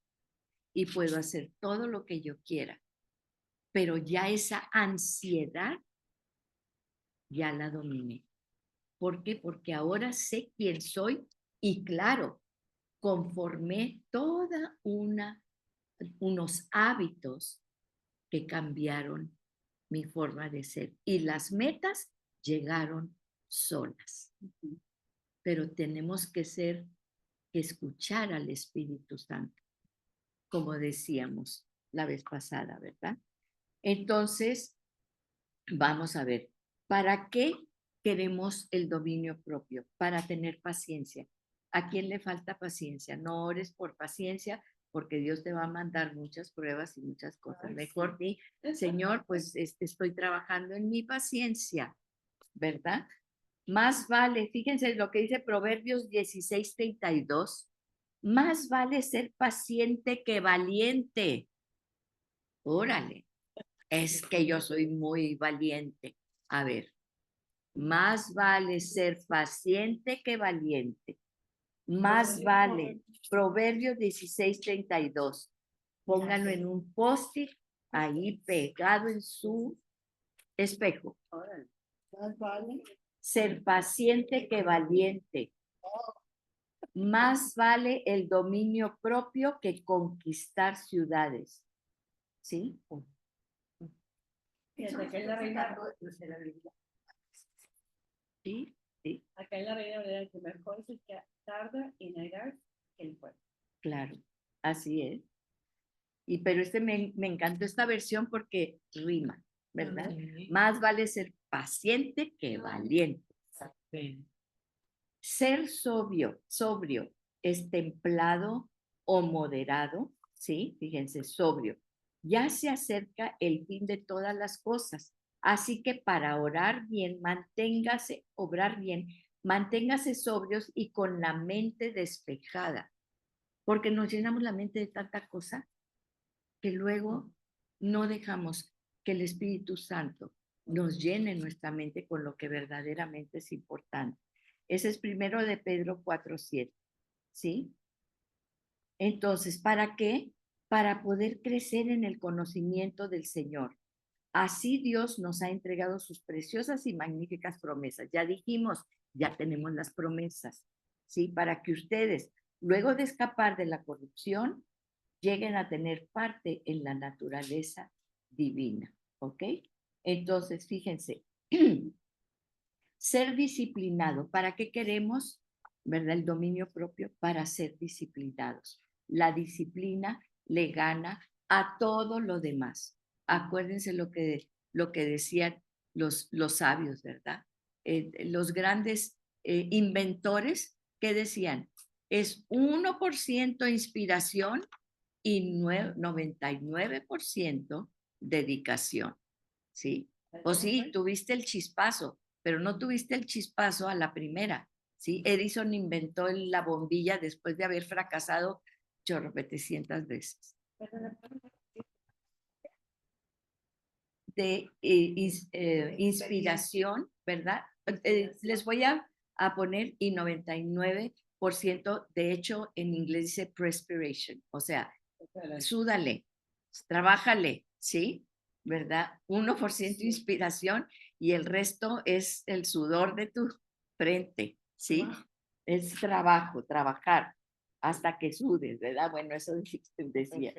y puedo hacer todo lo que yo quiera, pero ya esa ansiedad ya la dominé. ¿Por qué? Porque ahora sé quién soy y claro, conformé unos hábitos que cambiaron mi forma de ser y las metas llegaron solas. Pero tenemos que escuchar al Espíritu Santo, como decíamos la vez pasada, ¿verdad? Entonces, vamos a ver, ¿para qué queremos el dominio propio? Para tener paciencia. ¿A quién le falta paciencia? No ores por paciencia, porque Dios te va a mandar muchas pruebas y muchas cosas. Mejor di, Señor, pues estoy trabajando en mi paciencia, ¿verdad? Más vale, fíjense lo que dice Proverbios 16:32, más vale ser paciente que valiente. Órale, es que yo soy muy valiente. A ver, más vale ser paciente que valiente. Más vale. Proverbios 16:32. Pónganlo en un post-it ahí pegado en su espejo. Más vale. Ser paciente que valiente. Más vale el dominio propio que conquistar ciudades. ¿Sí? Y hasta acá en la reina, Sí, sí, acá en la reina Valera, que mejor es el que tarda en arar que el fuerte. claro. Así es. Pero me encantó esta versión porque rima, ¿verdad? Más vale ser paciente que valiente. Ser sobrio es templado o moderado, ¿sí? Fíjense, sobrio. Ya se acerca el fin de todas las cosas, así que para obrar bien, manténgase sobrios y con la mente despejada, porque nos llenamos la mente de tanta cosa que luego no dejamos que el Espíritu Santo nos llene nuestra mente con lo que verdaderamente es importante. Ese es primero de Pedro 4:7, ¿sí? Entonces, ¿para qué? Para poder crecer en el conocimiento del Señor. Así Dios nos ha entregado sus preciosas y magníficas promesas. Ya dijimos, ya tenemos las promesas, ¿sí? Para que ustedes, luego de escapar de la corrupción, lleguen a tener parte en la naturaleza divina, ¿ok? Entonces, fíjense, ser disciplinado, ¿para qué queremos, verdad, el dominio propio? Para ser disciplinados. La disciplina le gana a todo lo demás. Acuérdense lo que decían los sabios, ¿verdad? los grandes inventores que decían, es 1% inspiración y 99% dedicación, ¿sí? O sí, tuviste el chispazo, pero no tuviste el chispazo a la primera, ¿sí? Edison inventó la bombilla después de haber fracasado chorropetecientas veces. De inspiración, ¿verdad? Les voy a poner y 99%, de hecho en inglés dice perspiration, o sea, súdale, trabájale, ¿sí? ¿Verdad? 1% inspiración y el resto es el sudor de tu frente, ¿sí? Es trabajo, trabajar hasta que sudes, ¿verdad? Bueno, eso decía.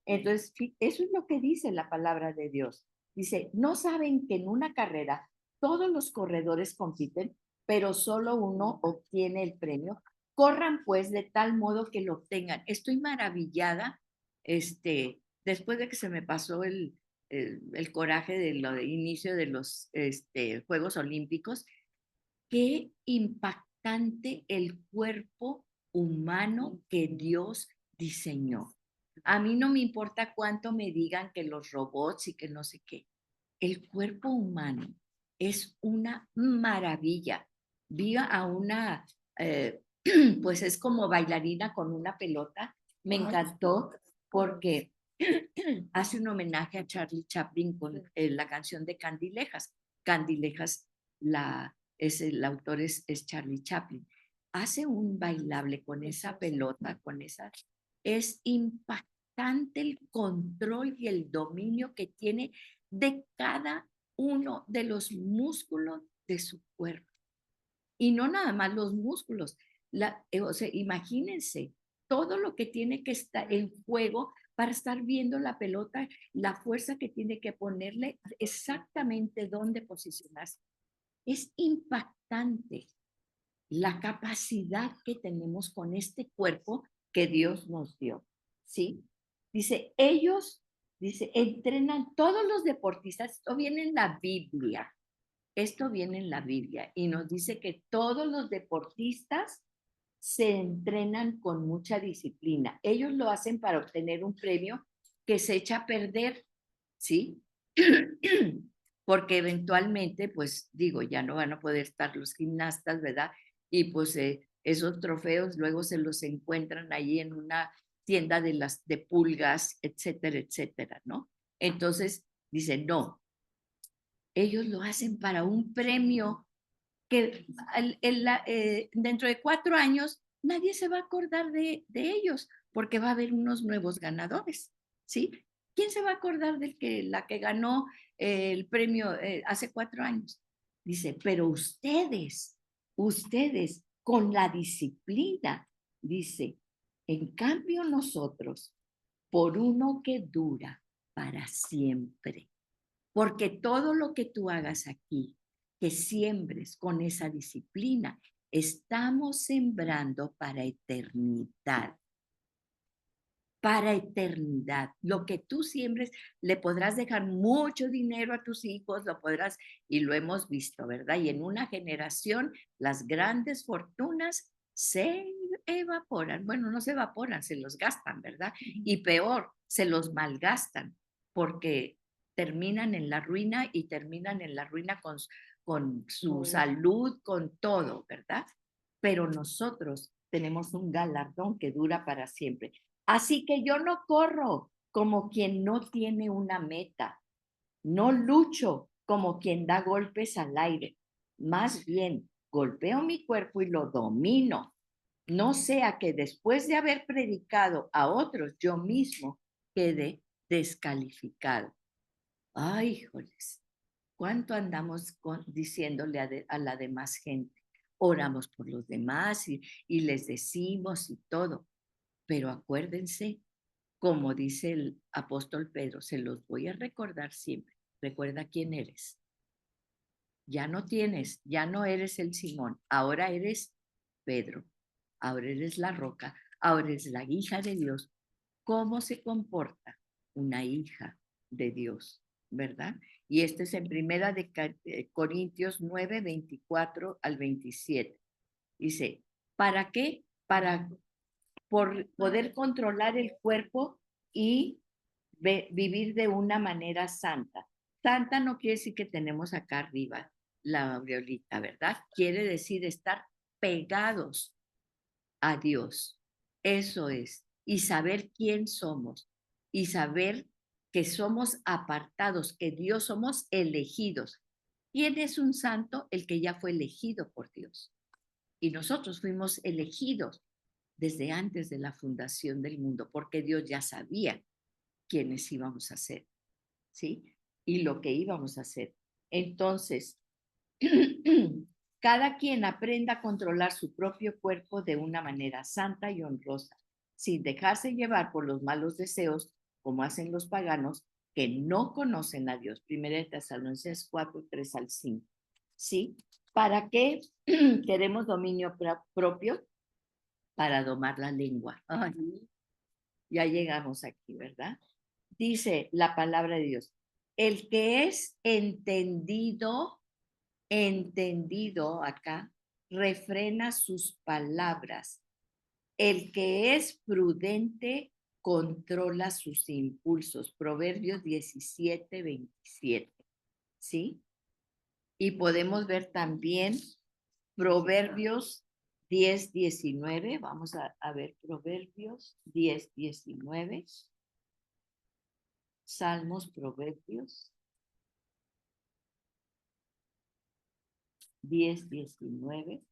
Entonces, eso es lo que dice la palabra de Dios. Dice, ¿no saben que en una carrera todos los corredores compiten, pero solo uno obtiene el premio? Corran pues de tal modo que lo obtengan. Estoy maravillada, después de que se me pasó el coraje de lo de inicio de los Juegos Olímpicos, qué impactante el cuerpo humano que Dios diseñó. A mí no me importa cuánto me digan que los robots y que no sé qué. El cuerpo humano es una maravilla. Vi a una, pues es como bailarina con una pelota. Me encantó porque hace un homenaje a Charlie Chaplin con la canción de Candilejas. Candilejas, el autor es Charlie Chaplin. Hace un bailable con esa pelota, con esa. Es impactante el control y el dominio que tiene de cada uno de los músculos de su cuerpo. Y no nada más los músculos. O sea, imagínense todo lo que tiene que estar en juego para estar viendo la pelota, la fuerza que tiene que ponerle, exactamente dónde posicionarse. Es impactante la capacidad que tenemos con este cuerpo que Dios nos dio, ¿sí? Dice, entrenan todos los deportistas, esto viene en la Biblia, y nos dice que todos los deportistas se entrenan con mucha disciplina. Ellos lo hacen para obtener un premio que se echa a perder, ¿sí? Porque eventualmente, pues digo, ya no van a poder estar los gimnastas, ¿verdad? Y pues esos trofeos luego se los encuentran ahí en una tienda de pulgas, etcétera, etcétera, ¿no? Entonces, dicen, no, ellos lo hacen para un premio que dentro de 4 años nadie se va a acordar de ellos porque va a haber unos nuevos ganadores, ¿sí? ¿Quién se va a acordar la que ganó el premio hace 4 años? Dice, pero ustedes con la disciplina, dice, en cambio nosotros, por uno que dura para siempre. Porque todo lo que tú hagas aquí, que siembres con esa disciplina, estamos sembrando para eternidad. Para eternidad. Lo que tú siembres, le podrás dejar mucho dinero a tus hijos, lo podrás, y lo hemos visto, ¿verdad? Y en una generación, las grandes fortunas se evaporan. Bueno, no se evaporan, se los gastan, ¿verdad? Y peor, se los malgastan, porque terminan en la ruina y terminan en la ruina con su salud, con todo, ¿verdad? Pero nosotros tenemos un galardón que dura para siempre. Así que yo no corro como quien no tiene una meta, no lucho como quien da golpes al aire, más bien golpeo mi cuerpo y lo domino, no sea que después de haber predicado a otros, yo mismo quede descalificado. Ay, híjoles, ¿cuánto andamos diciéndole a la demás gente? Oramos por los demás y les decimos y todo, pero acuérdense, como dice el apóstol Pedro, se los voy a recordar siempre. Recuerda quién eres. Ya no eres el Simón, ahora eres Pedro, ahora eres la roca, ahora eres la hija de Dios. ¿Cómo se comporta una hija de Dios? ¿Verdad? Y este es en primera de Corintios 9, 24 al 27. Dice, ¿para qué? Para poder controlar el cuerpo y vivir de una manera santa. Santa no quiere decir que tenemos acá arriba la aureolita, ¿verdad? Quiere decir estar pegados a Dios. Eso es. Y saber quién somos. Y saber que somos apartados, que Dios somos elegidos. ¿Quién es un santo? El que ya fue elegido por Dios. Y nosotros fuimos elegidos desde antes de la fundación del mundo, porque Dios ya sabía quiénes íbamos a ser, ¿sí? Y lo que íbamos a hacer. Entonces, cada quien aprenda a controlar su propio cuerpo de una manera santa y honrosa, sin dejarse llevar por los malos deseos, como hacen los paganos que no conocen a Dios. Primera de Tesalonicenses 4, 3 al 5. ¿Sí? ¿Para qué queremos dominio propio? Para domar la lengua. Ay, ya llegamos aquí, ¿verdad? Dice la palabra de Dios, el que es entendido acá, refrena sus palabras. El que es prudente controla sus impulsos. Proverbios 17, 27. ¿Sí? Y podemos ver también Proverbios 10, 19. Vamos a ver Proverbios 10, 19. Salmos, Proverbios 10, 19.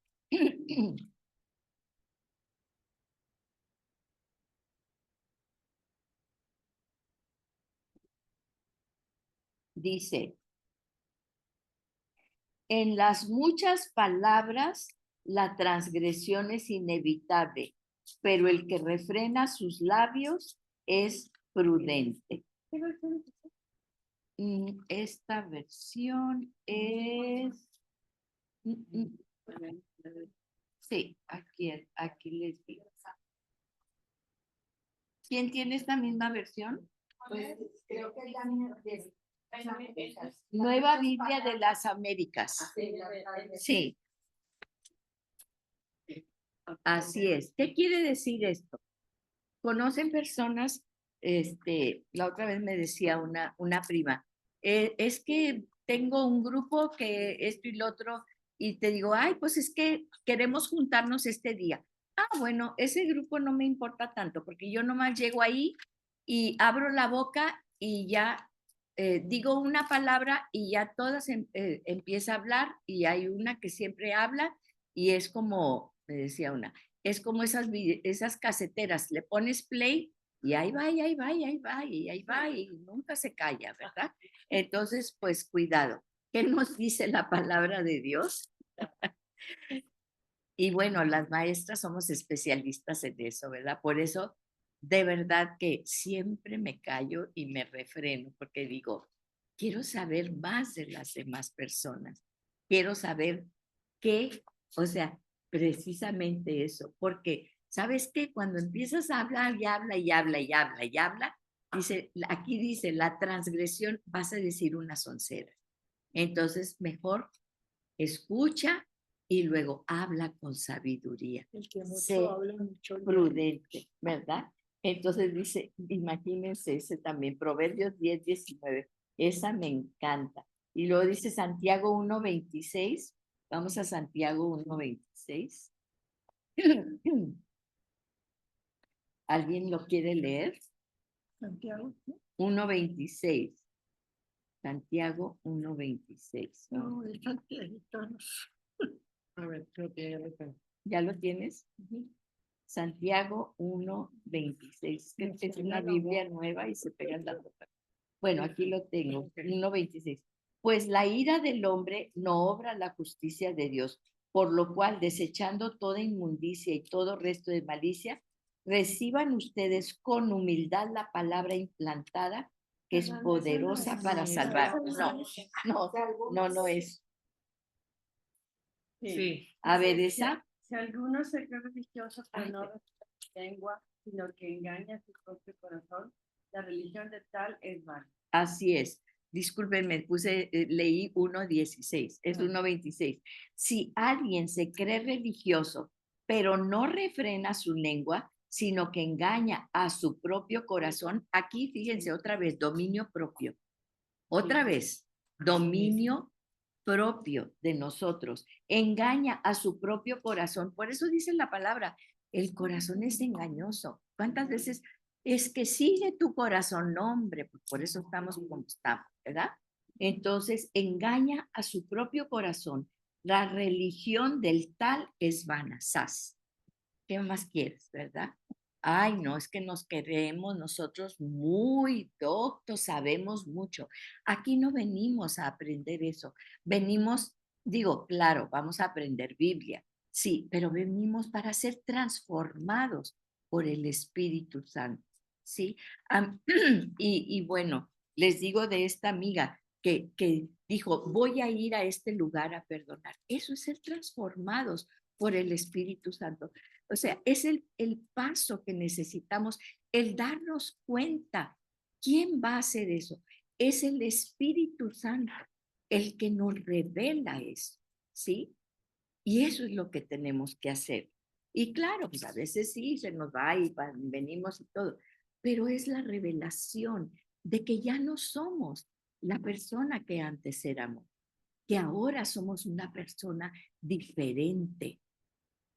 Dice, en las muchas palabras la transgresión es inevitable, pero el que refrena sus labios es prudente. Esta versión es... Sí, aquí les digo. ¿Quién tiene esta misma versión? Pues creo que es la misma. Nueva Biblia de las Américas. Sí, así es. ¿Qué quiere decir esto? ¿Conocen personas? La otra vez me decía una prima, es que tengo un grupo que esto y lo otro, y te digo, ay, pues es que queremos juntarnos este día. Ah, bueno, ese grupo no me importa tanto, porque yo nomás llego ahí y abro la boca y ya digo una palabra y ya todas empieza a hablar y hay una que siempre habla y es como, me decía una, es como esas caseteras, le pones play y ahí va, y ahí va, y ahí va, y ahí va, y nunca se calla, ¿verdad? Entonces, pues cuidado. ¿Qué nos dice la palabra de Dios? Y bueno, las maestras somos especialistas en eso, ¿verdad? Por eso, de verdad que siempre me callo y me refreno, porque digo, quiero saber más de las demás personas. Quiero saber qué, o sea, precisamente eso, porque, ¿sabes qué? Cuando empiezas a hablar y habla y habla y habla y habla, dice, aquí dice, la transgresión, vas a decir una soncera. Entonces, mejor escucha y luego habla con sabiduría. El que mucho Sé habla, mucho olvida. prudente, ¿verdad? Entonces dice, imagínense ese también, Proverbios 10, 19. Esa me encanta. Y luego dice Santiago 1, 26. Vamos a Santiago 1, 26. ¿Alguien lo quiere leer? Santiago, ¿no? 1, 26. Santiago 1, 26. No, es Santiago. A ver, creo que ya lo tengo. ¿Ya lo tienes? Santiago 1, 26. Es una Biblia nueva y se pegan las hojas. Bueno, aquí lo tengo, 1, 26. Pues la ira del hombre no obra la justicia de Dios, por lo cual, desechando toda inmundicia y todo resto de malicia, reciban ustedes con humildad la palabra implantada, que es poderosa para salvar. No es. Sí. A ver, esa. Si alguno se cree religioso, pero no respeta su lengua, sino que engaña a su propio corazón, la religión de tal es vana. Así es. discúlpenme, leí 1:16, es 1:26. Si alguien se cree religioso, pero no refrena su lengua, sino que engaña a su propio corazón, aquí fíjense otra vez, dominio propio. Otra vez, dominio propio de nosotros. Engaña a su propio corazón. Por eso dice la palabra, el corazón es engañoso. ¿Cuántas veces es que sigue tu corazón? No, hombre, pues por eso estamos como estamos, ¿verdad? Entonces, engaña a su propio corazón. La religión del tal es vana. Sas. ¿Qué más quieres, verdad? Ay, no, es que nos queremos nosotros muy doctos, sabemos mucho. Aquí no venimos a aprender eso. Venimos, digo, claro, vamos a aprender Biblia, sí, pero venimos para ser transformados por el Espíritu Santo, ¿sí? Y bueno, les digo de esta amiga que dijo, voy a ir a este lugar a perdonar. Eso es ser transformados por el Espíritu Santo. O sea, es el paso que necesitamos, el darnos cuenta. ¿Quién va a hacer eso? Es el Espíritu Santo el que nos revela eso, ¿sí? Y eso es lo que tenemos que hacer. Y claro, pues a veces sí, se nos va y venimos y todo, pero es la revelación de que ya no somos la persona que antes éramos, que ahora somos una persona diferente,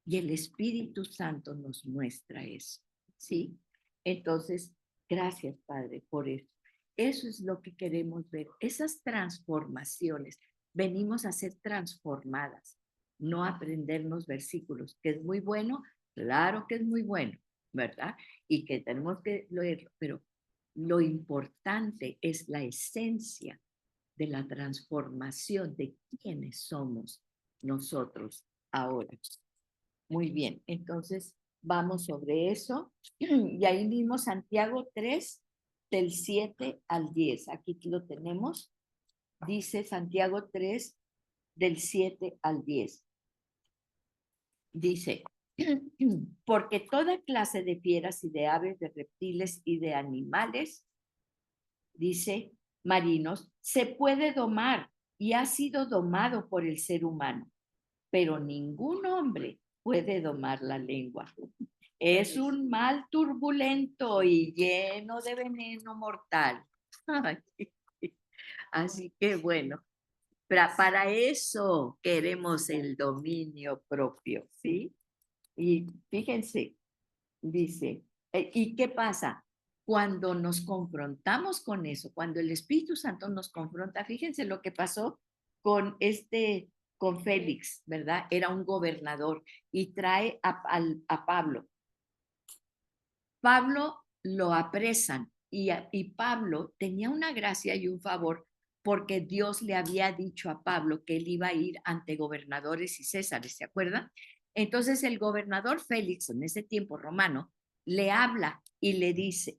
y el Espíritu Santo nos muestra eso, ¿sí? Entonces, gracias, Padre, por eso. Eso es lo que queremos ver, esas transformaciones. Venimos a ser transformadas, no a aprendernos versículos, que es muy bueno, claro que es muy bueno, ¿verdad? Y que tenemos que leerlo, pero lo importante es la esencia de la transformación de quiénes somos nosotros ahora. Muy bien, entonces vamos sobre eso. Y ahí mismo Santiago 3, del 7 al 10. Aquí lo tenemos. Dice Santiago 3, del 7 al 10. Dice, porque toda clase de fieras y de aves, de reptiles y de animales, dice, marinos, se puede domar y ha sido domado por el ser humano, pero ningún hombre puede domar la lengua. Es un mal turbulento y lleno de veneno mortal. Así que bueno, para eso queremos el dominio propio, ¿sí? Y fíjense, dice, ¿y qué pasa? Cuando nos confrontamos con eso, cuando el Espíritu Santo nos confronta, fíjense lo que pasó con con Félix, ¿verdad? Era un gobernador y trae a Pablo. Pablo lo apresan y Pablo tenía una gracia y un favor porque Dios le había dicho a Pablo que él iba a ir ante gobernadores y césares, ¿se acuerdan? Entonces el gobernador Félix, en ese tiempo romano, le habla y le dice,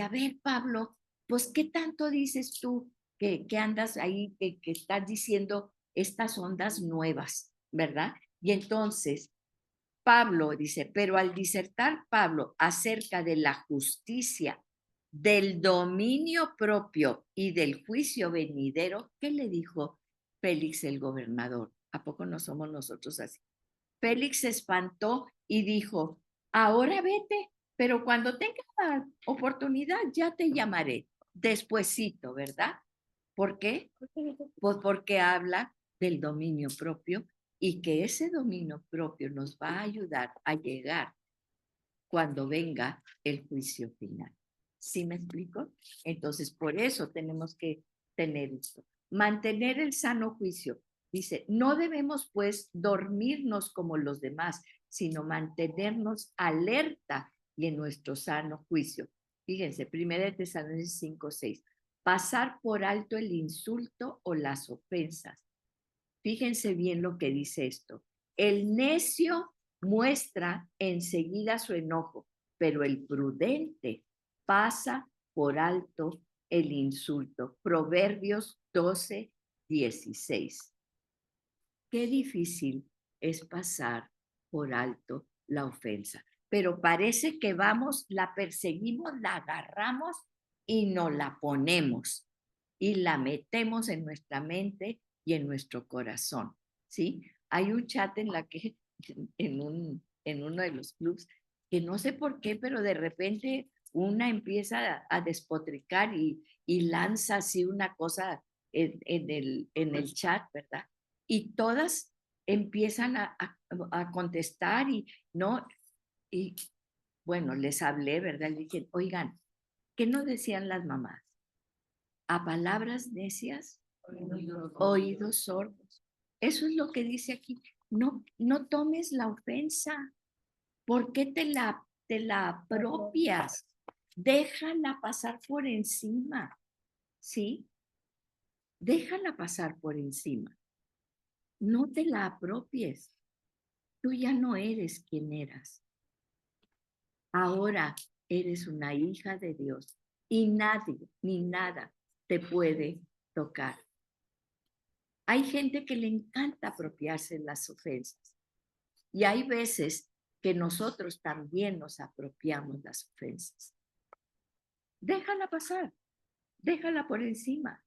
a ver, Pablo, pues, ¿qué tanto dices tú que andas ahí, que estás diciendo estas ondas nuevas, ¿verdad? Y entonces Pablo dice, pero al disertar Pablo acerca de la justicia, del dominio propio y del juicio venidero, ¿qué le dijo Félix el gobernador? ¿A poco no somos nosotros así? Félix se espantó y dijo, ahora vete, pero cuando tenga la oportunidad ya te llamaré, despuesito, ¿verdad? ¿Por qué? Pues porque habla del dominio propio y que ese dominio propio nos va a ayudar a llegar cuando venga el juicio final. ¿Sí me explico? Entonces, por eso tenemos que tener esto. Mantener el sano juicio. Dice, no debemos pues dormirnos como los demás, sino mantenernos alerta y en nuestro sano juicio. Fíjense, 1 Tesalonicenses 5:6. Pasar por alto el insulto o las ofensas. Fíjense bien lo que dice esto. El necio muestra enseguida su enojo, pero el prudente pasa por alto el insulto. Proverbios 12:16. Qué difícil es pasar por alto la ofensa, pero parece que vamos, la perseguimos, la agarramos y nos la ponemos. y la metemos en nuestra mente y en nuestro corazón, ¿sí? Hay un chat en la que, en uno de los clubs, que no sé por qué, pero de repente una empieza a despotricar y lanza así una cosa en el chat, ¿verdad? Y todas empiezan a contestar y no, y bueno, les hablé, ¿verdad? Le dije, oigan, ¿qué no decían las mamás? A palabras necias, oídos sordos. Eso es lo que dice aquí. No, no tomes la ofensa. ¿Por qué te la apropias? Déjala pasar por encima, ¿sí? Déjala pasar por encima. No te la apropies. Tú ya no eres quien eras. Ahora eres una hija de Dios y nadie ni nada te puede tocar. Hay gente que le encanta apropiarse de las ofensas y hay veces que nosotros también nos apropiamos las ofensas. Déjala pasar, déjala por encima,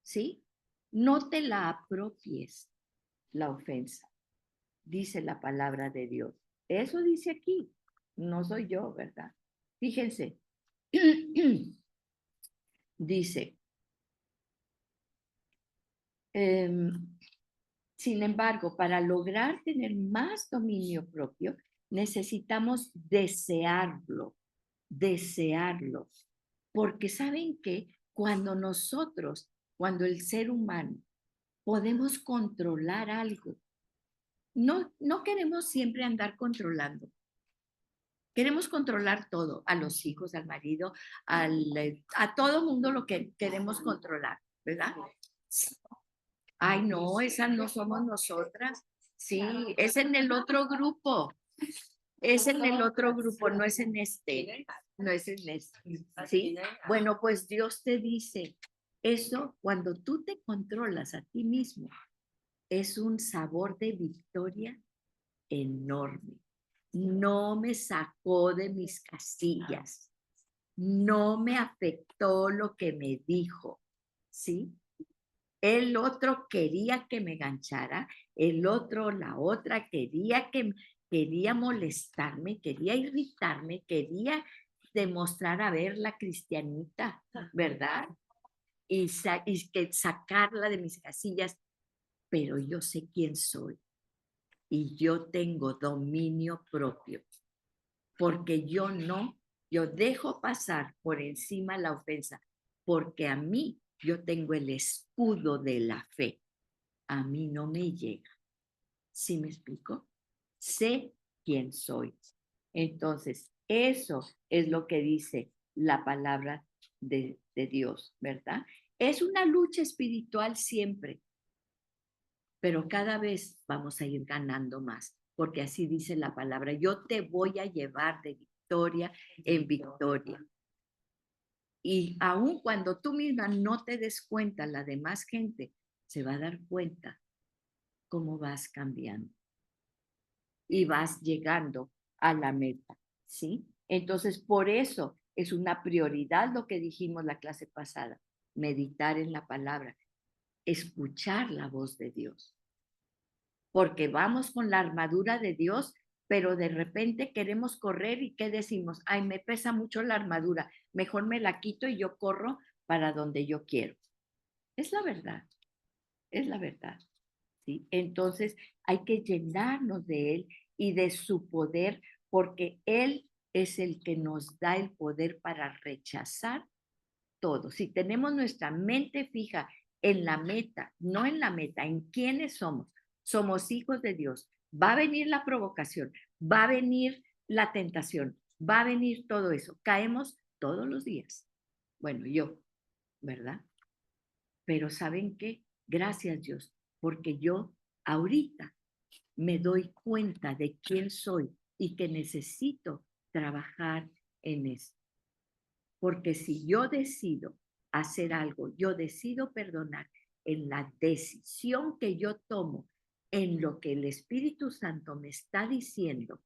¿sí? No te la apropies la ofensa, dice la palabra de Dios. Eso dice aquí, no soy yo, ¿verdad? Fíjense, dice, sin embargo, para lograr tener más dominio propio, necesitamos desearlo, desearlo. Porque saben que cuando el ser humano podemos controlar algo, no queremos siempre andar controlando. Queremos controlar todo, a los hijos, al marido, a todo mundo lo que queremos controlar, ¿verdad? Ay, no, esas no somos nosotras. Sí, es en el otro grupo. Es en el otro grupo, no es en este. No es en este. ¿Sí? Bueno, pues Dios te dice, eso cuando tú te controlas a ti mismo, es un sabor de victoria enorme. No me sacó de mis casillas. No me afectó lo que me dijo. ¿Sí? El otro quería que me ganchara, el otro, la otra quería molestarme, quería irritarme, quería demostrar a ver la cristianita, ¿verdad? Y que sacarla de mis casillas, pero yo sé quién soy y yo tengo dominio propio, porque yo dejo pasar por encima la ofensa, porque a mí yo tengo el escudo de la fe. A mí no me llega. ¿Sí me explico? Sé quién soy. Entonces, eso es lo que dice la palabra de Dios, ¿verdad? Es una lucha espiritual siempre, pero cada vez vamos a ir ganando más, porque así dice la palabra, yo te voy a llevar de victoria en victoria. Y aun cuando tú misma no te des cuenta, la demás gente se va a dar cuenta cómo vas cambiando y vas llegando a la meta, ¿sí? Entonces, por eso es una prioridad lo que dijimos la clase pasada, meditar en la palabra, escuchar la voz de Dios, porque vamos con la armadura de Dios, pero de repente queremos correr y ¿qué decimos? Ay, me pesa mucho la armadura, mejor me la quito y yo corro para donde yo quiero. Es la verdad, es la verdad. ¿Sí? Entonces hay que llenarnos de Él y de su poder, porque Él es el que nos da el poder para rechazar todo. Si tenemos nuestra mente fija en la meta, no en la meta, en quiénes somos hijos de Dios, va a venir la provocación, va a venir la tentación, va a venir todo eso. Caemos todos los días. Bueno, yo, ¿verdad? Pero ¿saben qué? Gracias Dios, porque yo ahorita me doy cuenta de quién soy y que necesito trabajar en eso. Porque si yo decido hacer algo, yo decido perdonar en la decisión que yo tomo, en lo que el Espíritu Santo me está diciendo,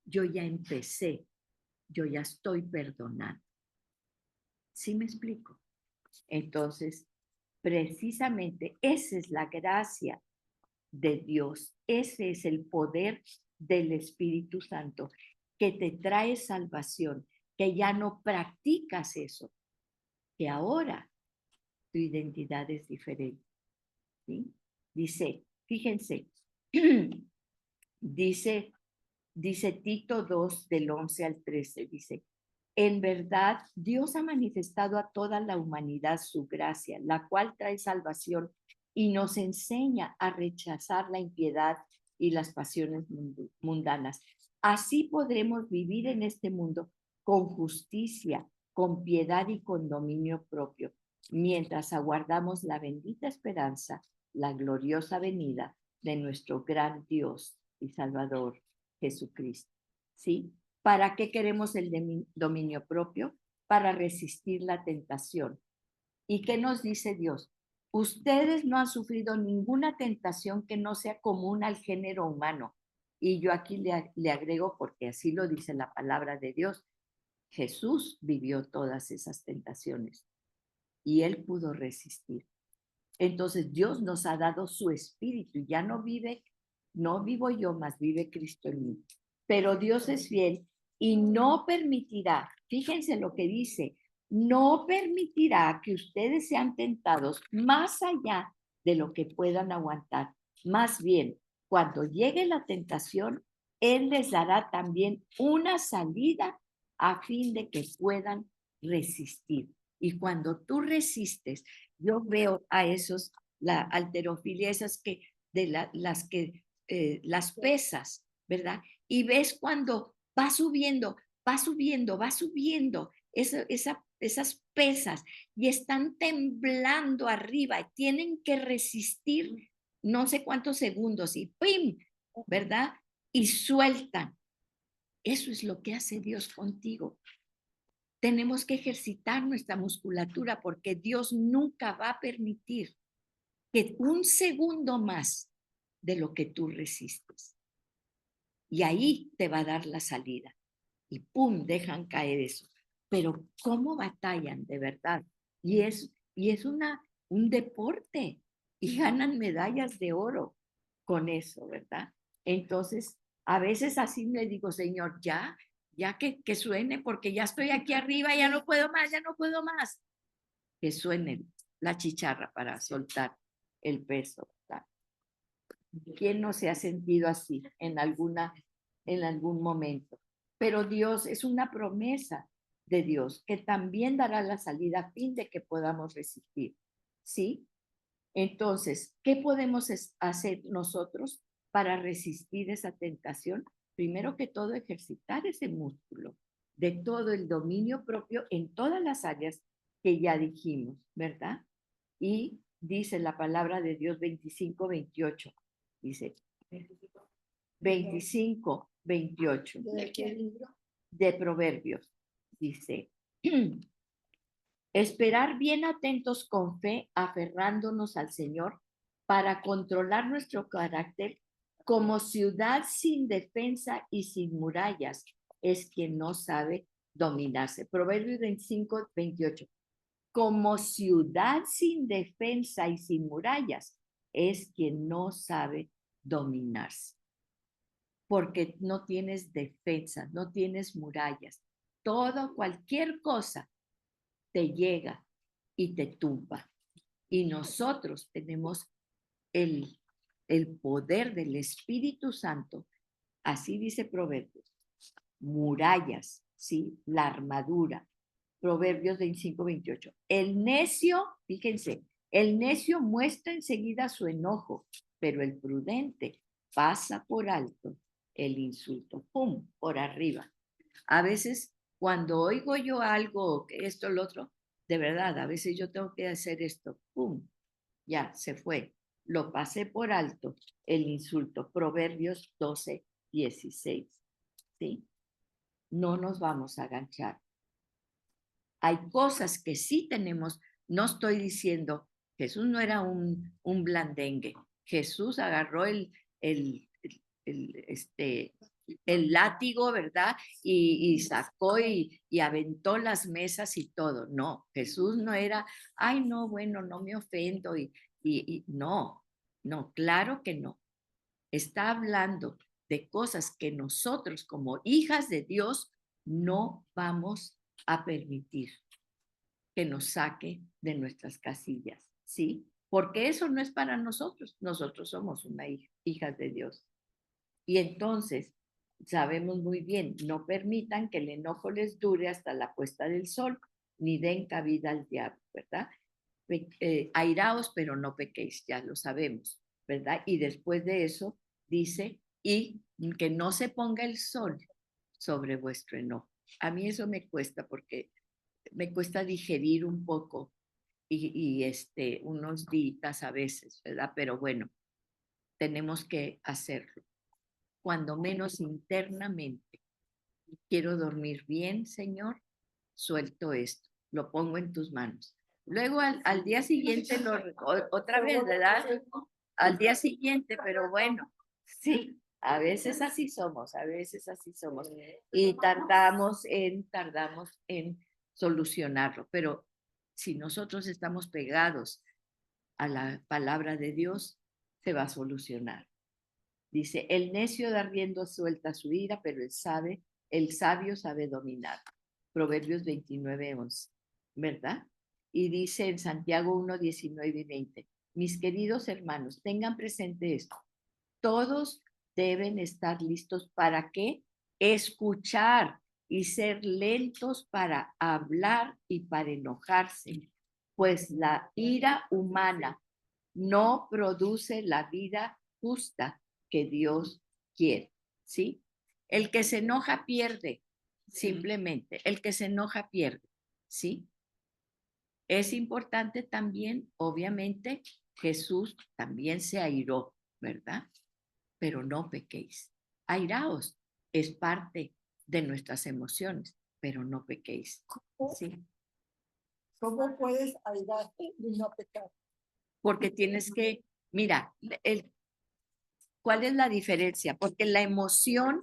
yo ya empecé, yo ya estoy perdonando. ¿Sí me explico? Entonces, precisamente esa es la gracia de Dios. Ese es el poder del Espíritu Santo que te trae salvación, que ya no practicas eso, que ahora tu identidad es diferente. ¿Sí? Dice, fíjense, dice Tito 2 del 11 al 13, dice, en verdad, Dios ha manifestado a toda la humanidad su gracia, la cual trae salvación y nos enseña a rechazar la impiedad y las pasiones mundanas. Así podremos vivir en este mundo con justicia, con piedad y con dominio propio, mientras aguardamos la bendita esperanza, la gloriosa venida de nuestro gran Dios y Salvador, Jesucristo. ¿Sí? ¿Para qué queremos el dominio propio? Para resistir la tentación. ¿Y qué nos dice Dios? Ustedes no han sufrido ninguna tentación que no sea común al género humano. Y yo aquí le agrego, porque así lo dice la palabra de Dios, Jesús vivió todas esas tentaciones y él pudo resistir. Entonces Dios nos ha dado su espíritu, ya no vivo yo, mas vive Cristo en mí. Pero Dios es fiel y no permitirá, fíjense lo que dice, no permitirá que ustedes sean tentados más allá de lo que puedan aguantar. Más bien, cuando llegue la tentación, Él les dará también una salida a fin de que puedan resistir. Y cuando tú resistes, yo veo a esos, la halterofilia, esas que, las pesas, ¿verdad? Y ves cuando va subiendo, va subiendo, va subiendo esas pesas y están temblando arriba y tienen que resistir no sé cuántos segundos y ¡pim! ¿Verdad? Y sueltan. Eso es lo que hace Dios contigo. Tenemos que ejercitar nuestra musculatura porque Dios nunca va a permitir que un segundo más de lo que tú resistes. Y ahí te va a dar la salida. Y ¡pum! Dejan caer eso. Pero ¿cómo batallan de verdad? Y es un deporte y ganan medallas de oro con eso, ¿verdad? Entonces, a veces así le digo, Señor, ya que suene, porque ya estoy aquí arriba, ya no puedo más, ya no puedo más. Que suene la chicharra para soltar el peso, ¿verdad? ¿Quién no se ha sentido así en algún momento? Pero Dios es una promesa de Dios que también dará la salida a fin de que podamos resistir, ¿sí? Entonces, ¿qué podemos hacer nosotros para resistir esa tentación? Primero que todo, ejercitar ese músculo de todo el dominio propio en todas las áreas que ya dijimos, ¿verdad? Y dice la palabra de Dios 25-28, dice 25-28 ¿De qué libro? de Proverbios, dice, esperar bien atentos con fe, aferrándonos al Señor para controlar nuestro carácter como ciudad sin defensa y sin murallas, es quien no sabe dominarse. Proverbios 25-28. Como ciudad sin defensa y sin murallas, es quien no sabe dominarse. Porque no tienes defensa, no tienes murallas. Todo, cualquier cosa te llega y te tumba. Y nosotros tenemos el poder del Espíritu Santo, así dice Proverbios, murallas, ¿sí? La armadura. Proverbios 25-28. El necio, fíjense, el necio muestra enseguida su enojo, pero el prudente pasa por alto el insulto, ¡pum!, por arriba. A veces, cuando oigo yo algo, esto, lo otro, de verdad, a veces yo tengo que hacer esto, ¡pum!, ya, se fue. Lo pasé por alto, el insulto. Proverbios 12-16, ¿sí? No nos vamos a agachar. Hay cosas que sí tenemos, no estoy diciendo, Jesús no era un blandengue, Jesús agarró el látigo, ¿verdad? Y sacó y aventó las mesas y todo. No, Jesús no era, ay, no, bueno, no me ofendo y no, no, claro que no. Está hablando de cosas que nosotros como hijas de Dios no vamos a permitir que nos saque de nuestras casillas, ¿sí? Porque eso no es para nosotros. Nosotros somos una hija de Dios. Y entonces, sabemos muy bien, no permitan que el enojo les dure hasta la puesta del sol, ni den cabida al diablo, ¿verdad? Airaos, pero no pequéis, ya lo sabemos, ¿verdad? Y después de eso dice, y que no se ponga el sol sobre vuestro enojo. A mí eso me cuesta porque me cuesta digerir un poco y unos días a veces, ¿verdad? Pero bueno, tenemos que hacerlo cuando menos internamente. Quiero dormir bien, Señor, suelto esto, lo pongo en tus manos. Luego al día siguiente, otra vez, ¿verdad? Al día siguiente, pero bueno, sí, a veces así somos, a veces así somos. Y tardamos en solucionarlo, pero si nosotros estamos pegados a la palabra de Dios, se va a solucionar. Dice, el necio da rienda suelta su ira, pero el sabio sabe dominar. Proverbios 29:11, ¿verdad? Y dice en Santiago 1:19 y 20, mis queridos hermanos, tengan presente esto. Todos deben estar listos para qué? Escuchar y ser lentos para hablar y para enojarse, pues la ira humana no produce la vida justa que Dios quiere, ¿sí? El que se enoja pierde, simplemente. El que se enoja pierde, ¿sí? Es importante también, obviamente, Jesús también se airó, ¿verdad? Pero no pequéis. Airaos es parte de nuestras emociones, pero no pequéis, ¿sí? ¿Cómo puedes airarte y no pecar? Porque tienes que, mira, ¿cuál es la diferencia? Porque la emoción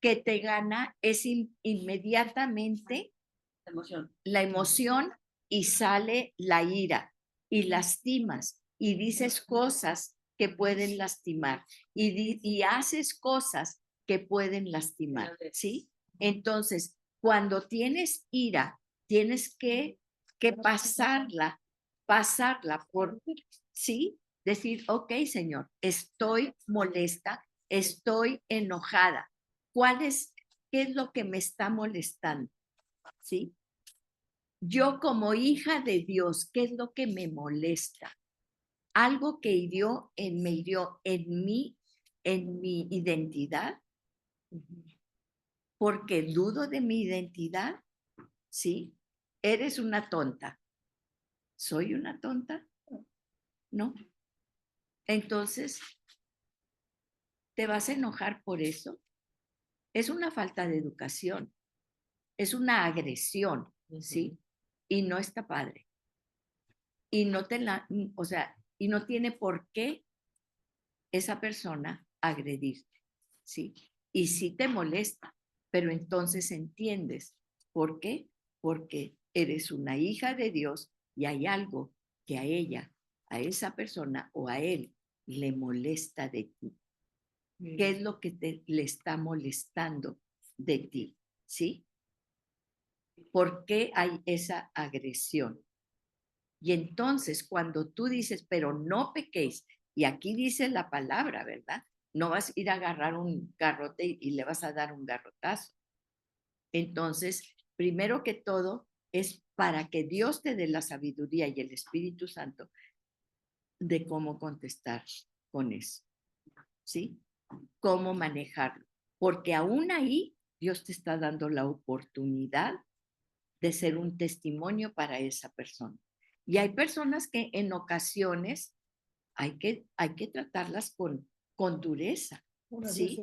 que te gana es inmediatamente la emoción y sale la ira y lastimas y dices cosas que pueden lastimar y haces cosas que pueden lastimar, ¿sí? Entonces, cuando tienes ira, tienes que pasarla por, ¿sí? Decir, ok, Señor, estoy molesta, estoy enojada. ¿Qué es lo que me está molestando? ¿Sí? Yo como hija de Dios, ¿qué es lo que me molesta? Algo que me hirió en mi identidad, porque dudo de mi identidad, ¿sí? Eres una tonta. ¿Soy una tonta? No. Entonces, ¿te vas a enojar por eso? Es una falta de educación, es una agresión, ¿sí? Y no está padre. Y o sea, y no tiene por qué esa persona agredirte, ¿sí? Y sí te molesta, pero entonces entiendes. ¿Por qué? Porque eres una hija de Dios y hay algo que a ella, a esa persona o a él le molesta de ti. ¿Qué es lo que le está molestando de ti? ¿Sí? ¿Por qué hay esa agresión? Y entonces cuando tú dices, pero no pequéis, y aquí dice la palabra, ¿verdad? No vas a ir a agarrar un garrote y le vas a dar un garrotazo. Entonces, primero que todo, es para que Dios te dé la sabiduría y el Espíritu Santo de cómo contestar con eso, ¿sí? Cómo manejarlo. Porque aún ahí Dios te está dando la oportunidad de ser un testimonio para esa persona. Y hay personas que en ocasiones hay que tratarlas con dureza, ¿sí?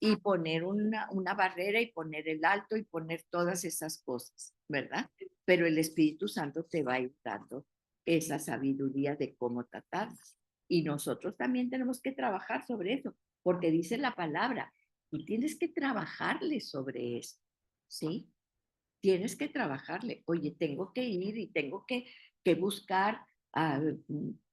Y poner una barrera y poner el alto y poner todas esas cosas, ¿verdad? Pero el Espíritu Santo te va a ir dando esa sabiduría de cómo tratarlas. Y nosotros también tenemos que trabajar sobre eso, porque dice la palabra, Tú tienes que trabajarle sobre eso, ¿sí? Tienes que trabajarle. Oye, tengo que ir y tengo que buscar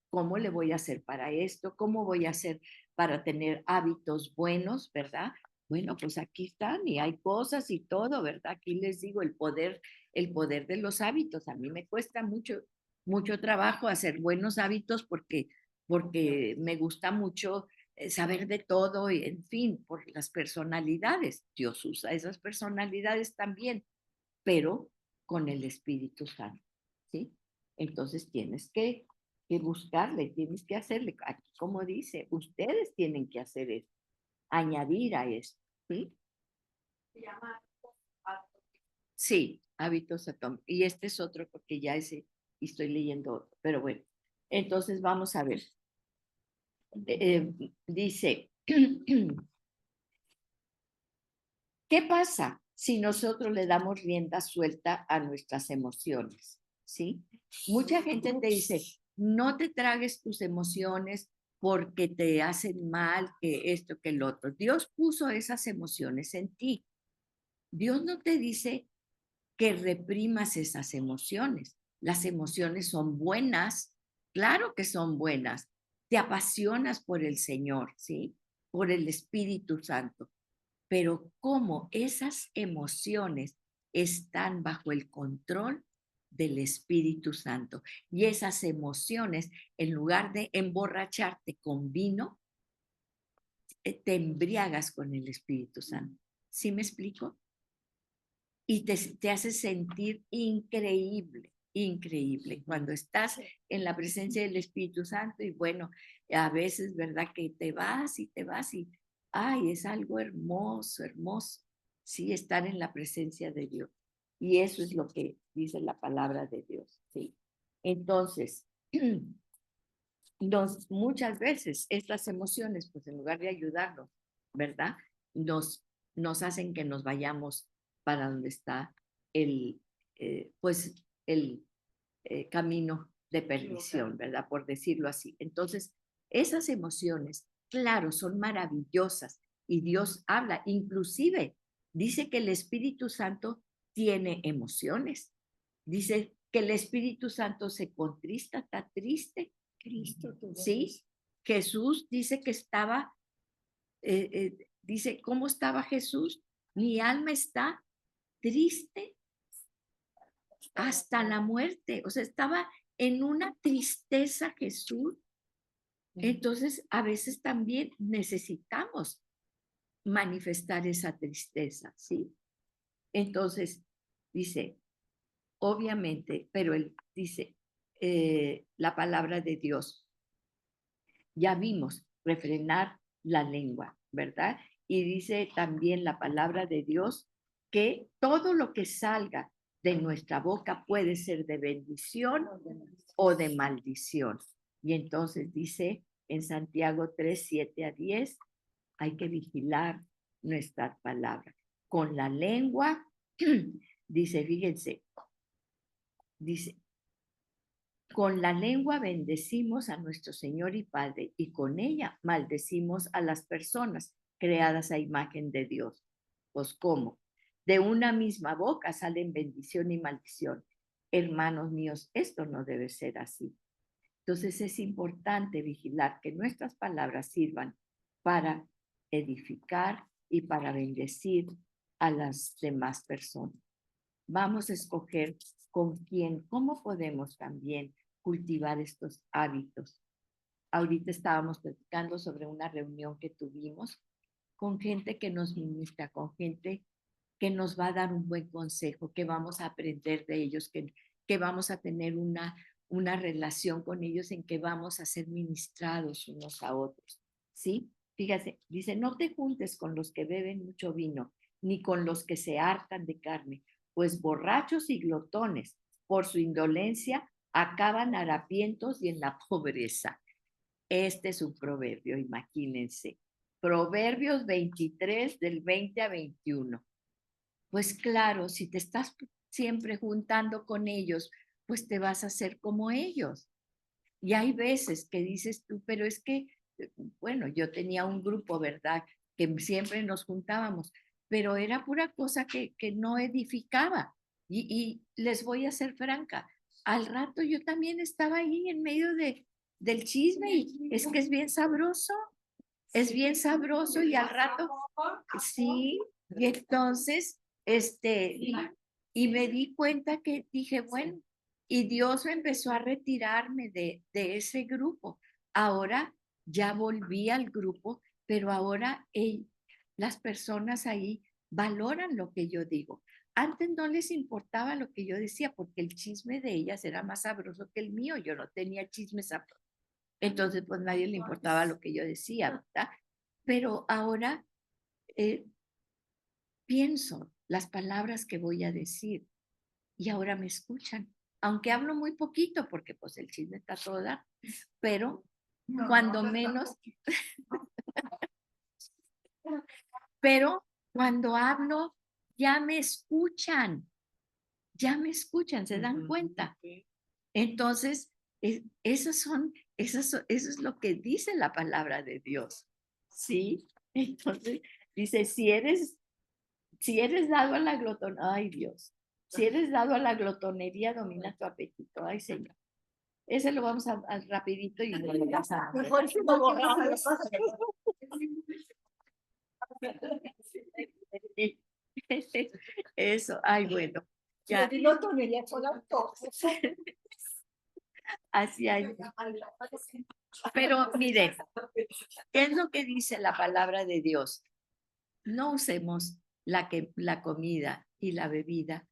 cómo le voy a hacer para esto, cómo voy a hacer para tener hábitos buenos, ¿verdad? Bueno, pues aquí están y hay cosas y todo, ¿verdad? Aquí les digo el poder de los hábitos. A mí me cuesta mucho, mucho trabajo hacer buenos hábitos porque me gusta mucho saber de todo y, en fin, por las personalidades. Dios usa esas personalidades también, pero con el Espíritu Santo, ¿sí? Entonces tienes que buscarle, tienes que hacerle, aquí como dice, ustedes tienen que hacer eso, añadir a eso, ¿sí? Se llama hábitos. Sí, hábitos atómicos. Y este es otro porque ya ese, y estoy leyendo otro, pero bueno, entonces vamos a ver. Dice, ¿qué pasa si nosotros le damos rienda suelta a nuestras emociones? ¿Sí? Mucha gente te dice, no te tragues tus emociones porque te hacen mal, que esto, que el otro. Dios puso esas emociones en ti. Dios no te dice que reprimas esas emociones. Las emociones son buenas, claro que son buenas. Te apasionas por el Señor, ¿sí? Por el Espíritu Santo, pero cómo esas emociones están bajo el control del Espíritu Santo. Y esas emociones, en lugar de emborracharte con vino, te embriagas con el Espíritu Santo. ¿Sí me explico? Y te hace sentir increíble, increíble. Cuando estás en la presencia del Espíritu Santo y bueno, a veces, ¿verdad? Que te vas y, ay, es algo hermoso, hermoso. Sí, estar en la presencia de Dios. Y eso es lo que dice la palabra de Dios, ¿sí? Entonces, muchas veces estas emociones, pues en lugar de ayudarnos, ¿verdad? Nos, nos hacen que nos vayamos para donde está el, pues, el camino de perdición, ¿verdad? Por decirlo así. Entonces, esas emociones, claro, son maravillosas y Dios habla, inclusive dice que el Espíritu Santo tiene emociones. Dice que el Espíritu Santo se contrista, está triste. Cristo, tu Sí, Jesús dice que estaba, dice, ¿cómo estaba Jesús? Mi alma está triste hasta la muerte. O sea, estaba en una tristeza Jesús. Entonces, a veces también necesitamos manifestar esa tristeza, ¿sí? Entonces, dice, obviamente, pero él dice, la palabra de Dios, ya vimos, refrenar la lengua, ¿verdad? Y dice también la palabra de Dios que todo lo que salga de nuestra boca puede ser de bendición o de maldición. Y entonces dice en Santiago 3, 7 a 10, hay que vigilar nuestras palabras. Con la lengua, dice, fíjense, dice, con la lengua bendecimos a nuestro Señor y Padre y con ella maldecimos a las personas creadas a imagen de Dios. Pues ¿cómo? De una misma boca salen bendición y maldición. Hermanos míos, esto no debe ser así. Entonces es importante vigilar que nuestras palabras sirvan para edificar y para bendecir a las demás personas. Vamos a escoger con quién, cómo podemos también cultivar estos hábitos. Ahorita estábamos platicando sobre una reunión que tuvimos con gente que nos ministra, con gente que nos va a dar un buen consejo, que vamos a aprender de ellos, que vamos a tener una relación con ellos en que vamos a ser ministrados unos a otros. ¿Sí? Fíjate, dice, no te juntes con los que beben mucho vino, ni con los que se hartan de carne, pues borrachos y glotones, por su indolencia, acaban harapientos y en la pobreza. Este es un proverbio, imagínense. Proverbios 23 del 20 a 21. Pues claro, si te estás siempre juntando con ellos, pues te vas a hacer como ellos. Y hay veces que dices tú, pero es que, bueno, yo tenía un grupo, ¿verdad? que siempre nos juntábamos, pero era pura cosa que no edificaba. Y les voy a ser franca, al rato yo también estaba ahí en medio del chisme y es que es bien sabroso, y al rato, sí, y entonces, y me di cuenta que dije, bueno, y Dios me empezó a retirarme de ese grupo. Ahora ya volví al grupo, pero ahora las personas ahí valoran lo que yo digo. Antes no les importaba lo que yo decía porque el chisme de ellas era más sabroso que el mío. Yo no tenía chismes sabrosos. Entonces, pues nadie le importaba lo que yo decía, ¿verdad? Pero ahora pienso las palabras que voy a decir y ahora me escuchan. Aunque hablo muy poquito porque pues el chisme está toda, pero cuando menos, pero cuando hablo ya me escuchan, ¿se dan cuenta? Entonces, eso es lo que dice la palabra de Dios, ¿sí? Entonces, dice, si eres dado a la glotonería, ay Dios, si eres dado a la glotonería, domina tu apetito, ay Señor. Ese lo vamos a rapidito y lo pasamos. Mejor si lo borramos. Eso, ay bueno, ya, No tomaría con autores. así hay. Pero mire, ¿qué es lo que dice la palabra de Dios? No usemos la comida y la bebida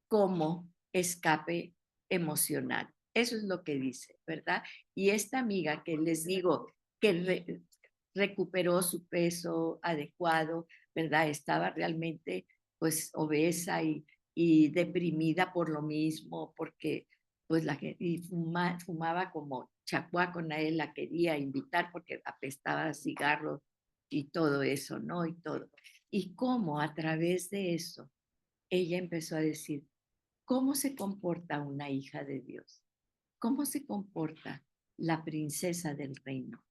como escape emocional. Eso es lo que dice, ¿verdad? Y esta amiga que les digo que recuperó su peso adecuado, ¿verdad? Estaba realmente pues obesa y deprimida por lo mismo, porque pues fumaba como chacuaco, nadie la quería invitar porque apestaba a cigarros y todo eso, ¿no? Y todo. Y cómo a través de eso ella empezó a decir, ¿cómo se comporta una hija de Dios? ¿Cómo se comporta la princesa del reino?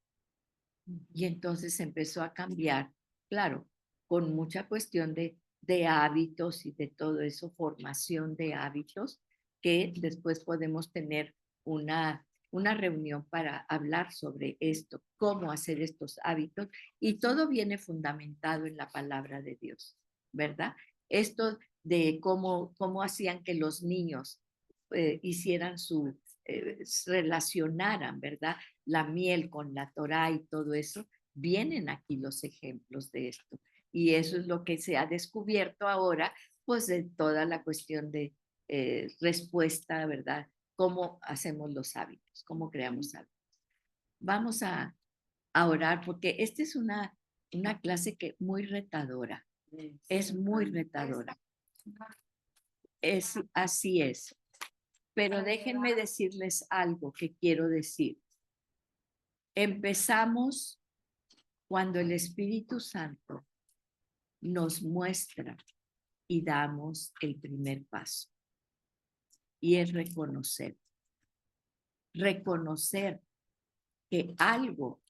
Y entonces empezó a cambiar, claro, con mucha cuestión de hábitos y de todo eso, formación de hábitos, que después podemos tener una reunión para hablar sobre esto, cómo hacer estos hábitos, y todo viene fundamentado en la palabra de Dios, ¿verdad? Esto de cómo hacían que los niños hicieran relacionaran, ¿verdad? La miel con la Torá y todo eso, vienen aquí los ejemplos de esto. Y eso es lo que se ha descubierto ahora, pues de toda la cuestión de respuesta, ¿verdad? Cómo hacemos los hábitos, cómo creamos hábitos. Vamos a orar porque esta es una clase que muy retadora, es muy retadora. Así es. Pero déjenme decirles algo que quiero decir. Empezamos cuando el Espíritu Santo nos muestra y damos el primer paso. Y es reconocer que algo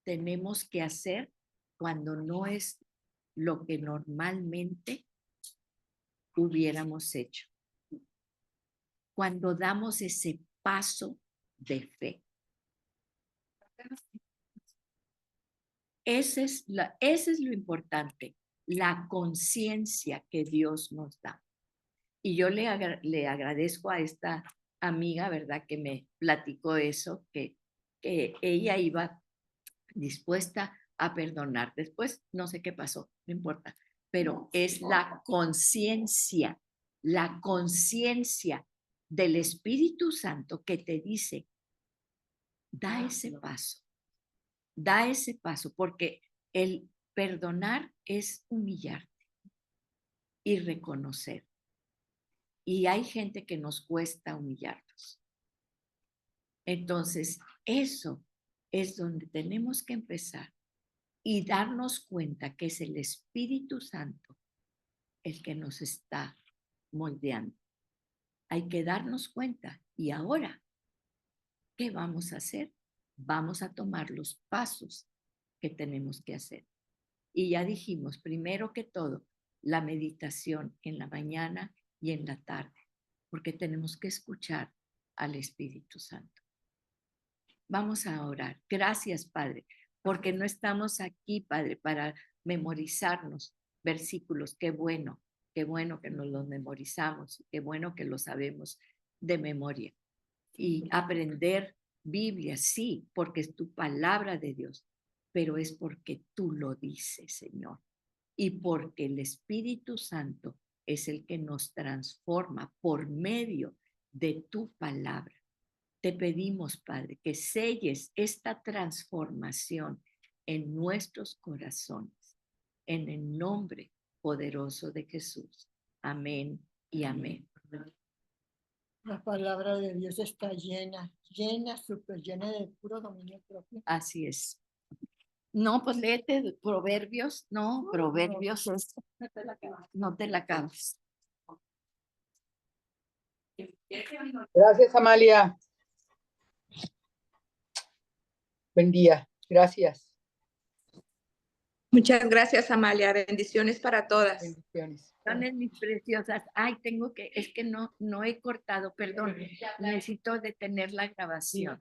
tenemos que hacer cuando no es lo que normalmente hubiéramos hecho. Cuando damos ese paso de fe. Ese es lo importante, la conciencia que Dios nos da. Y yo le agradezco a esta amiga, ¿verdad? Que me platicó eso, que ella iba dispuesta a perdonar. Después, no sé qué pasó, no importa, pero es la conciencia del Espíritu Santo que te dice, da ese paso, porque el perdonar es humillarte y reconocer. Y hay gente que nos cuesta humillarnos. Entonces, eso es donde tenemos que empezar y darnos cuenta que es el Espíritu Santo el que nos está moldeando. Hay que darnos cuenta. Y ahora, ¿qué vamos a hacer? Vamos a tomar los pasos que tenemos que hacer. Y ya dijimos, primero que todo, la meditación en la mañana y en la tarde, porque tenemos que escuchar al Espíritu Santo. Vamos a orar. Gracias, Padre, porque no estamos aquí, Padre, para memorizarnos versículos. Qué bueno que nos los memorizamos, qué bueno que lo sabemos de memoria. Y aprender Biblia, sí, porque es tu palabra de Dios, pero es porque tú lo dices, Señor, y porque el Espíritu Santo es el que nos transforma por medio de tu palabra. Te pedimos, Padre, que selles esta transformación en nuestros corazones, en el nombre poderoso de Jesús. Amén y amén. La palabra de Dios está llena, súper llena de puro dominio propio. Así es. No, pues léete Proverbios. No, Proverbios es, no te la acabas. Gracias, Amalia. Buen día. Gracias. Muchas gracias, Amalia. Bendiciones para todas. Bendiciones. Mis preciosas. Ay, es que no he cortado, perdón. Necesito detener la grabación.